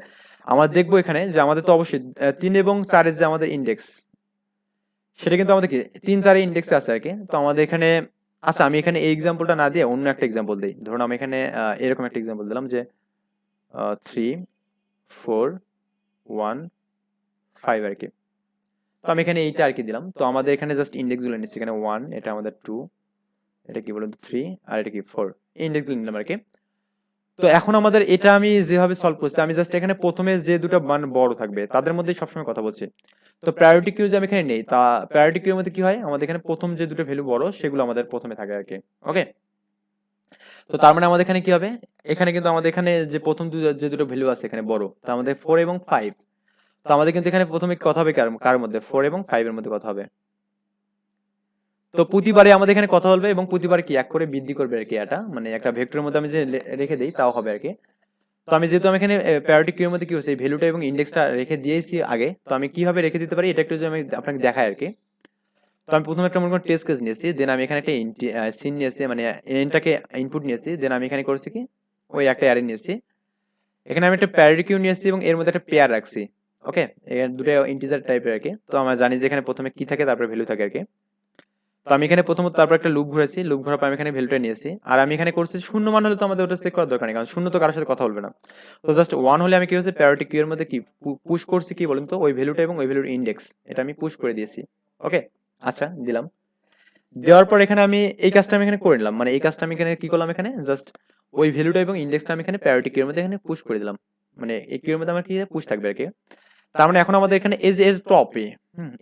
Speaker 1: আমরা দেখবো এখানে যে আমাদের তো অবশ্যই 3 এবং 4 এর যে আমাদের ইন্ডেক্স, সেটা কিন্তু আমাদের কি 3 4 ইন্ডেক্সে আছে আর কি। তো আমাদের এখানে আচ্ছা, আমি এখানে এই এক্সাম্পলটা না দিয়ে অন্য একটা এক্সাম্পল দিই। ধরুন আমি এখানে এরকম একটা এক্সাম্পল দিলাম যে 3 4 1 5 আর কি। তো আমি এখানে এইটা আর কি দিলাম। তো আমাদের এখানে জাস্ট ইন্ডেক্স গুলো নিচ্ছি, এখানে 1, এটা আমাদের 2, এটা কি বলুন 3, আর এটা কি 4, ইন্ডেক্স গুলো নিলাম আর কি। তো এখন আমাদের এটা আমি যেভাবে সলভ করছি, আমি জাস্ট এখানে প্রথমে যে দুটো মান বড় থাকবে তাদের মধ্যেই সবসময় কথা বলছি। তো প্রায়োরিটি কিউ যে আমি এখানে নেই, তা প্রায়োরিটি কিউর মধ্যে কি হয়, আমাদের এখানে প্রথম যে দুটো ভ্যালু বড় সেগুলো আমাদের প্রথমে থাকে আর কি। ওকে, তো তার মানে আমাদের এখানে কি হবে, এখানে কিন্তু আমাদের এখানে যে প্রথম যে দুটো ভ্যালু আছে এখানে বড়, তা আমাদের 4 এবং 5। তো আমাদের কিন্তু এখানে প্রথমে কথা হবে কার মধ্যে, 4 এবং 5 এর মধ্যে কথা হবে। তো প্রতিবারে আমাদের এখানে কথা বলবে এবং প্রতিবার কি এক করে বৃদ্ধি করবে আর কি, এটা মানে একটা ভেক্টরের মধ্যে আমি যে রেখে দেই তাও হবে আর কি। তো আমি যেহেতু আমি এখানে প্রায়োরিটি কিউর মধ্যে কি হচ্ছে এই ভ্যালুটা এবং ইন্ডেক্সটা রেখে দিয়েছি আগে, তো আমি কিভাবে রেখে দিতে পারি এটা একটু যদি আমি আপনাকে দেখাই আর কি। তো আমি প্রথমে একটা মনে করেন টেস্ট কেস নিয়েছি, দেন আমি এখানে একটা সিন নিয়েছি, মানে এনটাকে ইনপুট নিয়েছি, দেন আমি এখানে করছি কি ওই একটা অ্যারে নিয়েছি, এখানে আমি একটা প্যারিটি কিউ নিয়েছি এবং এর মধ্যে একটা পেয়ার রাখছি। ওকে, এখানে দুটো ইন্টিজার টাইপের আর কি। তো আমরা জানি যে এখানে প্রথমে কি থাকে তারপরে ভ্যালু থাকে আর কি। তো আমি এখানে প্রথমত তারপর একটা লুপ ঘুরেছি, লুপ ঘোরার পর আমি এখানে ভ্যালুটা নিয়েছি, আর আমি এখানে করছি শূন্য মান হলে তো আমাদের ওটা চেক করার দরকার নেই, কারণ শূন্য তো কারোর সাথে কথা বলবে না। তো জাস্ট ওয়ান হলে আমি কি হচ্ছে প্যারিটি কিউ এর মধ্যে কি পুশ করছি কি বলুন তো, ওই ভ্যালুটা এবং ওই ভ্যালুর ইন্ডেক্স এটা আমি পুশ করে দিয়েছি। ওকে, আচ্ছা দিলাম। দেওয়ার পর এখানে আমি এই কাজটা আমি এখানে করে নিলাম, মানে এই কাজটা আমি এখানে কি করলাম, এখানে জাস্ট ওই ভ্যালুটা এবং ইন্ডেক্সটা আমি এখানে প্যারিটি কিউ এর মধ্যে এখানে পুশ করে দিলাম, মানে এই কিউ এর মধ্যে আমার কি পুশ থাকবে আর কি। তার মানে এখন আমাদের এখানে এই যে এর টপে,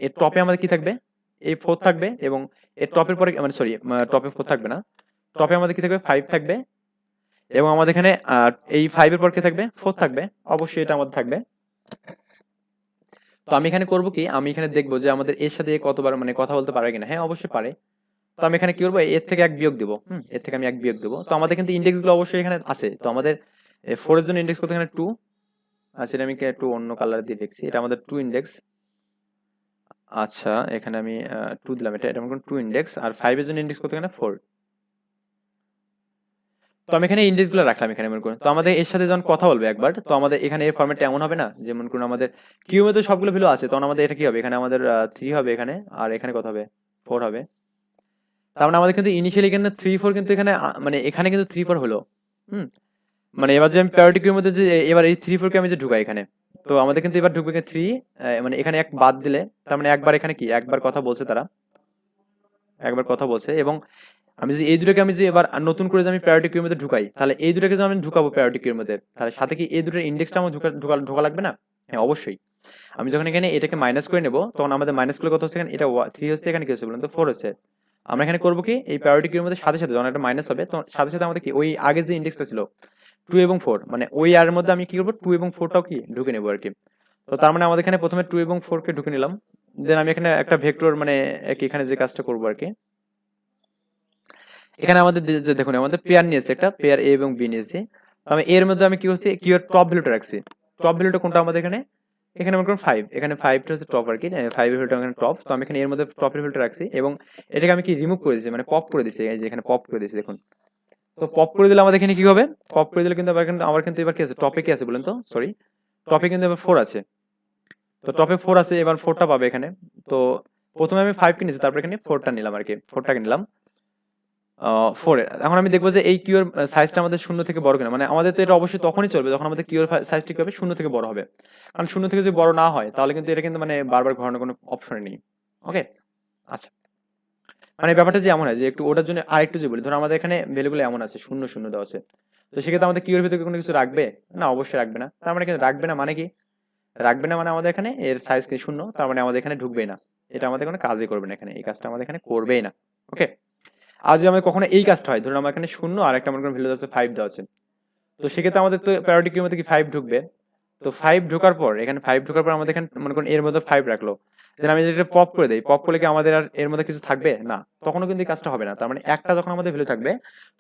Speaker 1: এর টপে আমাদের কি থাকবে, এই 4 থাকবে, এবং এর টপের পরে মানে সরি টপে 4 থাকবে না, টপে আমাদের কি থাকবে 5 থাকবে, এবং আমাদের এখানে এই 5 এর পর কি থাকবে 4 থাকবে, অবশ্যই এটা আমাদের থাকবে। তো আমি এখানে করব কি, আমি এখানে দেখবো যে আমাদের এর সাথে এ কতবার মানে কথা বলতে পারে কিনা, হ্যাঁ অবশ্যই পারে। তো আমি এখানে কি করবো, এর থেকে 1 বিয়োগ দেবো, এর থেকে আমি 1 বিয়োগ দেবো। তো আমাদের কিন্তু ইন্ডেক্স গুলো অবশ্যই এখানে আছে, তো আমাদের 4 এর জন্য ইন্ডেক্স কত, এখানে 2 আছে, এটা আমি একটু অন্য কালার দিয়ে লিখছি, এটা আমাদের 2 ইন্ডেক্স। আচ্ছা এখানে আমি 2 দিলাম, এটা এটা মনে করুন 2 ইন্ডেক্স, আর 5 এর জন্য ইন্ডেক্স কত, এখানে 4। তো আমি এখানে ইন্ডেক্স গুলো রাখলাম এখানে মনে করুন। তো আমাদের এর সাথে যখন কথা বলবে একবার, তো আমাদের এখানে এর ফরম্যাটটা এমন হবে না, যে মনে করুন আমাদের কিউ মধ্যে সবগুলো ভ্যালু আছে, তখন আমাদের এটা কি হবে, এখানে আমাদের 3 হবে এখানে, আর এখানে কত হবে 4 হবে। তার মানে আমাদের কিন্তু ইনিশিয়ালি এখানে 3 4 কিন্তু এখানে মানে এখানে কিন্তু 3 4 হলো। হুম, মানে এবার যে আমি প্রায়োরিটি কিউর মধ্যে যে এবার এই 3 4 কে আমি যে ঢুকাই এখানে, তো আমাদের কিন্তু এবার ঢুকবে 3, মানে এখানে এক বাদ দিলে, তার মানে একবার এখানে কি একবার কথা বলছে তারা, একবার কথা বলছে। এবং আমি যদি এই দুটোকে আমি যে এবার নতুন করে যে আমি প্রায়োরিটি কিউর মধ্যে ঢুকাই, তাহলে এই দুটোকে যে আমি ঢুকাবো প্রায়োরিটি কিউর মধ্যে, তাহলে সাথে কি এই দুটোর ইন্ডেক্সটা আমার ঢোকা লাগবে না? হ্যাঁ অবশ্যই। আমি যখন এখানে এটাকে মাইনাস করে নেব, তখন আমাদের মাইনাস করলে কত হচ্ছে, এখানে এটা 3 হচ্ছে, এখানে কি হচ্ছে বলুন তো 4 হচ্ছে। আমরা এখানে করবো কি, এই প্রায়োরিটি কিউর মধ্যে সাথে সাথে যখন একটা মাইনাস হবে, তখন সাথে সাথে আমাদের কি ওই আগে যে ইন্ডেক্সটা ছিল 2 এবং 4, মানে ওই আর মধ্যে আমি কি করবো 2 এবং 4টাও কি ঢুকে নেবো আর কি। তো তার মানে আমাদের এখানে প্রথমে 2 এবং 4 কে ঢুকে নিলাম, দেন আমি এখানে একটা ভেক্টর মানে এখানে যে কাজটা করবো আর কি, এখানে আমাদের যে দেখুন আমাদের পেয়ার নিয়েছে, একটা পেয়ার এ এবং বি নিয়েছি। তো আমি এর মধ্যে আমি কি করছি, কি এর টপ ভ্যালুটা রাখছি। টপ ভ্যালুটা কোনটা আমাদের এখানে, এখানে মনে করুন 5, এখানে 5টা হচ্ছে টপ আর কি, 5 এর ভ্যালুটা এখানে টপ। তো আমি এখানে এর মধ্যে টপের ভ্যালুটা রাখছি, এবং এটাকে আমি কি রিমুভ করে দিয়েছি, মানে পপ করে দিয়েছি, এই যে এখানে পপ করে দিয়েছি দেখুন। তো পপ করে দিলে আমাদের এখানে কি হবে, পপ করে দিলে কিন্তু আবার কিন্তু এবার কি আছে, টপে কি আছে বলেন তো, সরি টপে কিন্তু এবার 4 আছে। তো টপে 4 আছে, এবার 4টা পাবে এখানে। তো প্রথমে আমি 5 কিনেছি, তারপর এখানে 4টা নিলাম আর কি, 4টাকে নিলাম 4 এর। এখন আমি দেখবো যে এই কিউর সাইজটা আমাদের শূন্য থেকে বড় কিনা, মানে আমাদের তো এটা অবশ্যই তখনই চলবে যখন আমাদের কিউর সাইজটা কি হবে, শূন্য থেকে বড় হবে। কারণ শূন্য থেকে যদি বড় না হয়, তাহলে কিন্তু এটা কিন্তু মানে বারবার ঘোরানোর কোনো অপশন নেই। ওকে, আচ্ছা, মানে ব্যাপারটা যে এমন হয় যে একটু ওটার জন্য আরেকটু যে বলি, ধরো আমাদের এখানে ভ্যালুগুলো এমন আছে, শূন্য শূন্য দেওয়া আছে, তো সেক্ষেত্রে আমাদের কিউর ভিতরে কোনো কিছু রাখবে না, অবশ্যই রাখবে না। তার মানে কিন্তু রাখবে না মানে কি, রাখবে না মানে আমাদের এখানে এর সাইজ কি শূন্য, তার মানে আমাদের এখানে ঢুকবেই না, এটা আমাদের কোনো কাজই করবে না, এখানে এই কাজটা আমাদের এখানে করবেই না। ওকে, আর যদি আমাদের কখনো এই কাজটা হয়, ধরুন আমার এখানে শূন্য আর একটা মনে করেন ভ্যালু আছে 5 দেওয়া আছে, তো সেক্ষেত্রে আমাদের তো প্রায়োরিটি কিউর মধ্যে কি 5 ঢুকবে। তো 5 ঢোকার পর এখানে 5 ঢোকার পর আমাদের এখানে মনে করেন এর মধ্যে 5 রাখলো, দেন আমি যেটা পপ করে দেই, পপ করলে কি আমাদের আর এর মধ্যে কিছু থাকবে না, তখনও কিন্তু এই কাজটা হবে না। তার মানে একটা যখন আমাদের ভ্যালু থাকবে,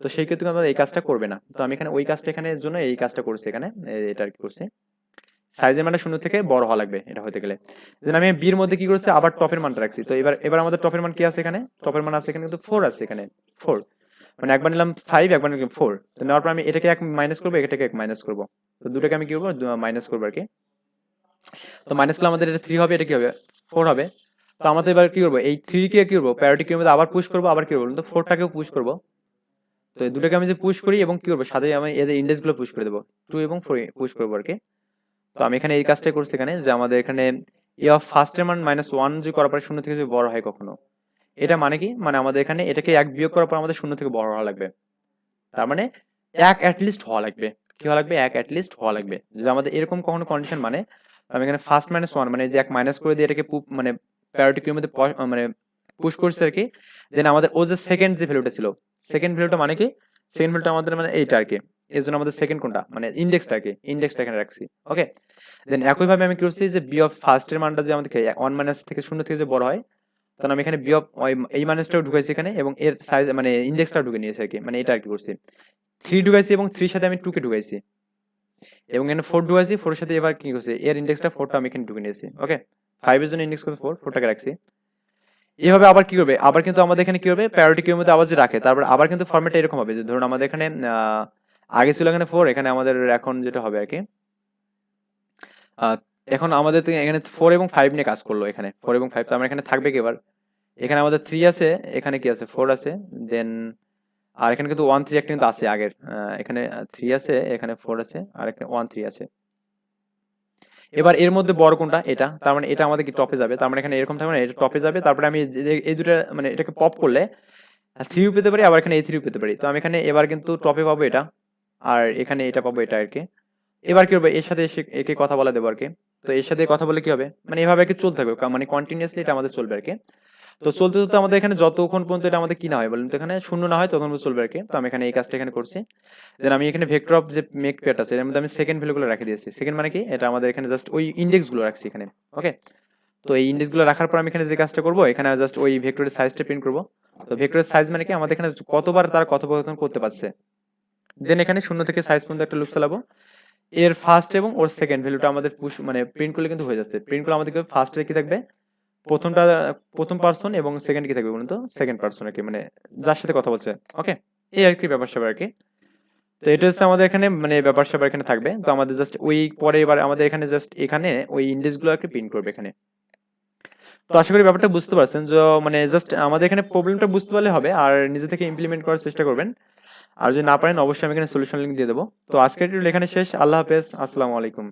Speaker 1: তো সেই ক্ষেত্রে আমাদের এই কাজটা করবে না। তো আমি এখানে ওই কাজটা এখানে জন্য এই কাজটা করছি এখানে, এটা আর কি করছি, সাইজের মানে শূন্য থেকে বড় হওয়া লাগবে এটা হতে গেলে। দেন আমি বির মধ্যে কি করছি, আবার টপের মানটা রাখছি। তো এবার আমাদের টপের মান কি আছে, এখানে টপের মান আছে এখানে কিন্তু 4 আছে, এখানে 4, মানে একবার নিলাম 5, একবার নিলাম 4। তো নেওয়ার পর আমি এটাকে 1 মাইনাস করবো, এটাকে 1 মাইনাস করবো, তো দুটোকে আমি কি করবো মাইনাস করবো আর কি। তো মাইনাস করলে আমাদের এটা 3 হবে, এটা কি হবে 4 হবে। তো আমাদের এবার কি করবো, এই 3 কে কি করবো প্যারিটি কিউর মধ্যে আবার পুশ করবো, আবার কি করবো তো 4টাকেও পুশ করবো। তো এই দুটোকে আমি যে পুশ করি এবং কি করবো সাথে আমি এদের ইন্ডেক্স গুলো পুশ করে দেবো, 2 এবং 4 পুশ করবো আর কি। তো আমি এখানে এই কাজটাই করছি এখানে, যে আমাদের এখানে এ অফ ফার্স্ট এর মান -1 যদি করার পরে শূন্য থেকে যদি বড় হয় কখনো, এটা মানে কি, মানে আমাদের এখানে এটাকে 1 বিয়োগ করার পর আমাদের শূন্য থেকে বড় হওয়া লাগবে। তার মানে 1 অ্যাটলিস্ট হওয়া লাগবে, কি হওয়া লাগবে 1 অ্যাটলিস্ট হওয়া লাগবে। যদি আমাদের এরকম কখনো কন্ডিশন, মানে আমি এখানে ফার্স্ট -1 মানে যে 1 মাইনাস করে দিয়ে এটাকে মানে প্যারিটি কিউর মধ্যে মানে পুশ করছে আর কি। দেন আমাদের ও যে সেকেন্ড যে ভ্যালুটা ছিল, সেকেন্ড ভ্যালুটা মানে কি, সেকেন্ড ভ্যালুটা আমাদের মানে এইটা আর কি। এর জন্য আমাদের সেকেন্ড কোনটা মানে ইন্ডেক্সটা আর কি, ইন্ডেক্সটা এখানে রাখছি। ওকে, দেন একই ভাবে আমি কি করছি, যে বি অফ ফার্স্ট এর মানটা যে আমাদের 1 মাইনাস থেকে শূন্য থেকে যে বড় হয়, তখন আমি এখানে বি অফ এই মাইনাসটাও ঢুকাইছি এখানে, এবং এর সাইজ মানে ইন্ডেক্সটাও ঢুকে নিয়েছি আর কি, মানে এটা আর কি করছি। 3 ঢুকাইছি এবং 3 সাথে আমি 2 কে ঢুকাইছি, এবং এখানে 4 ঢুকাইছি, 4 এর সাথে এবার কি করছি এর ইন্ডেক্সটা 4টা আমি এখানে ঢুকে নিয়েছি। ওকে, 5 এর জন্য ইন্ডেক্স কত 4, 4টাকে রাখছি। এভাবে আবার কি করবে, আবার কিন্তু আমাদের এখানে কি হবে, প্রায়োরিটি কিউর মধ্যে আবার যে রাখে, তারপর আবার কিন্তু ফরম্যাটটা এরকম হবে যে ধরুন আমাদের এখানে আগে ছিল এখানে 4, এখানে আমাদের এখন যেটা হবে আর কি, আহ, এখন আমাদের তো এখানে 4 এবং 5 নিয়ে কাজ করলো, এখানে 4 এবং 5, তো আমার এখানে থাকবে কি এবার, এখানে আমাদের 3 আছে, এখানে কি আছে 4 আছে, দেন আর এখানে কিন্তু 1 3 একটা কিন্তু আছে আগের, এখানে 3 আছে, এখানে 4 আছে, আর এখানে 1 3 আছে। এবার এর মধ্যে বড় কোনটা, এটা, তার মানে এটা আমাদের কি টপে যাবে, তার মানে এখানে এরকম থাকবে না, এটা টপে যাবে, তারপরে আমি এই দুটো মানে এটাকে পপ করলে 3 পেতে পারি, আবার এখানে A3 পেতে পারি, তো আমি এখানে এবার কিন্তু টপে পাবো এটা, আর এখানে এটা পাবো এটা আর কি। এবার কি হবে, এর সাথে একে কথা বলা দেবো আর কি, তো এর সাথে কথা বলে কি হবে, মানে এভাবে আর কি চলতে থাকবে, মানে কন্টিনিউয়াসলি এটা আমাদের চলবে আর কি। তো চলতে চলতে আমাদের এখানে যতক্ষণ পর্যন্ত এটা আমাদের কি না হয় বলেন তো, এখানে শূন্য না হয় ততক্ষণ পর্যন্ত চলবে আর কি। তো আমি এখানে এই কাজটা এখানে করছি, দেন আমি এখানে ভেক্টর অফ যে মেক পেয়ারটা আছে এর মধ্যে আমি সেকেন্ড ভ্যালুগুলো রেখে দিয়েছি। সেকেন্ড মানে কি, এটা আমাদের এখানে জাস্ট ওই ইন্ডেক্স গুলো রাখছি এখানে, ওকে। তো এই ইন্ডেক্স গুলো রাখার পর আমি এখানে যে কাজটা করবো, এখানে জাস্ট ওই ভেক্টরের সাইজটা প্রিন্ট করবো। তো ভেক্টরের সাইজ মানে কি, আমাদের এখানে কতবার তারা কথোপকথন করতে পারছে, দেন এখানে শূন্য থেকে সাইজ পর্যন্ত একটা লুপ চালাবো। এর ফার্স্ট এবং ওর সেকেন্ড ভ্যালুটা আমাদের পুশ মানে প্রিন্ট করলে কিন্তু হয়ে যাচ্ছে। প্রিন্ট করলে আমাদের ফার্স্টে কি থাকবে, প্রথমটা প্রথম পার্সন, এবং সেকেন্ড কি থাকবে বলুন তো, সেকেন্ড পার্সন আর কি, মানে যার সাথে কথা বলছে, ওকে। এই আর কি ব্যাপার স্যাপার আর কি। তো এটা হচ্ছে আমাদের এখানে মানে ব্যাপার স্যাপার এখানে থাকবে। তো আমাদের জাস্ট ওই পরে এবার আমাদের এখানে জাস্ট এখানে ওই ইন্ডেক্স গুলো আর কি প্রিন্ট করবে এখানে। তো আশা করি ব্যাপারটা বুঝতে পারছেন, যে মানে জাস্ট আমাদের এখানে প্রবলেমটা বুঝতে পারলে হবে, আর নিজে থেকে ইমপ্লিমেন্ট করার চেষ্টা করবেন। আর যদি না পারেন অবশ্যই আমি এখানে সলিউশন লিঙ্ক দিয়ে দেবো। তো আজকের টিউটোরিয়াল এখানে শেষ। আল্লাহ হাফেজ, আসসালামু আলাইকুম।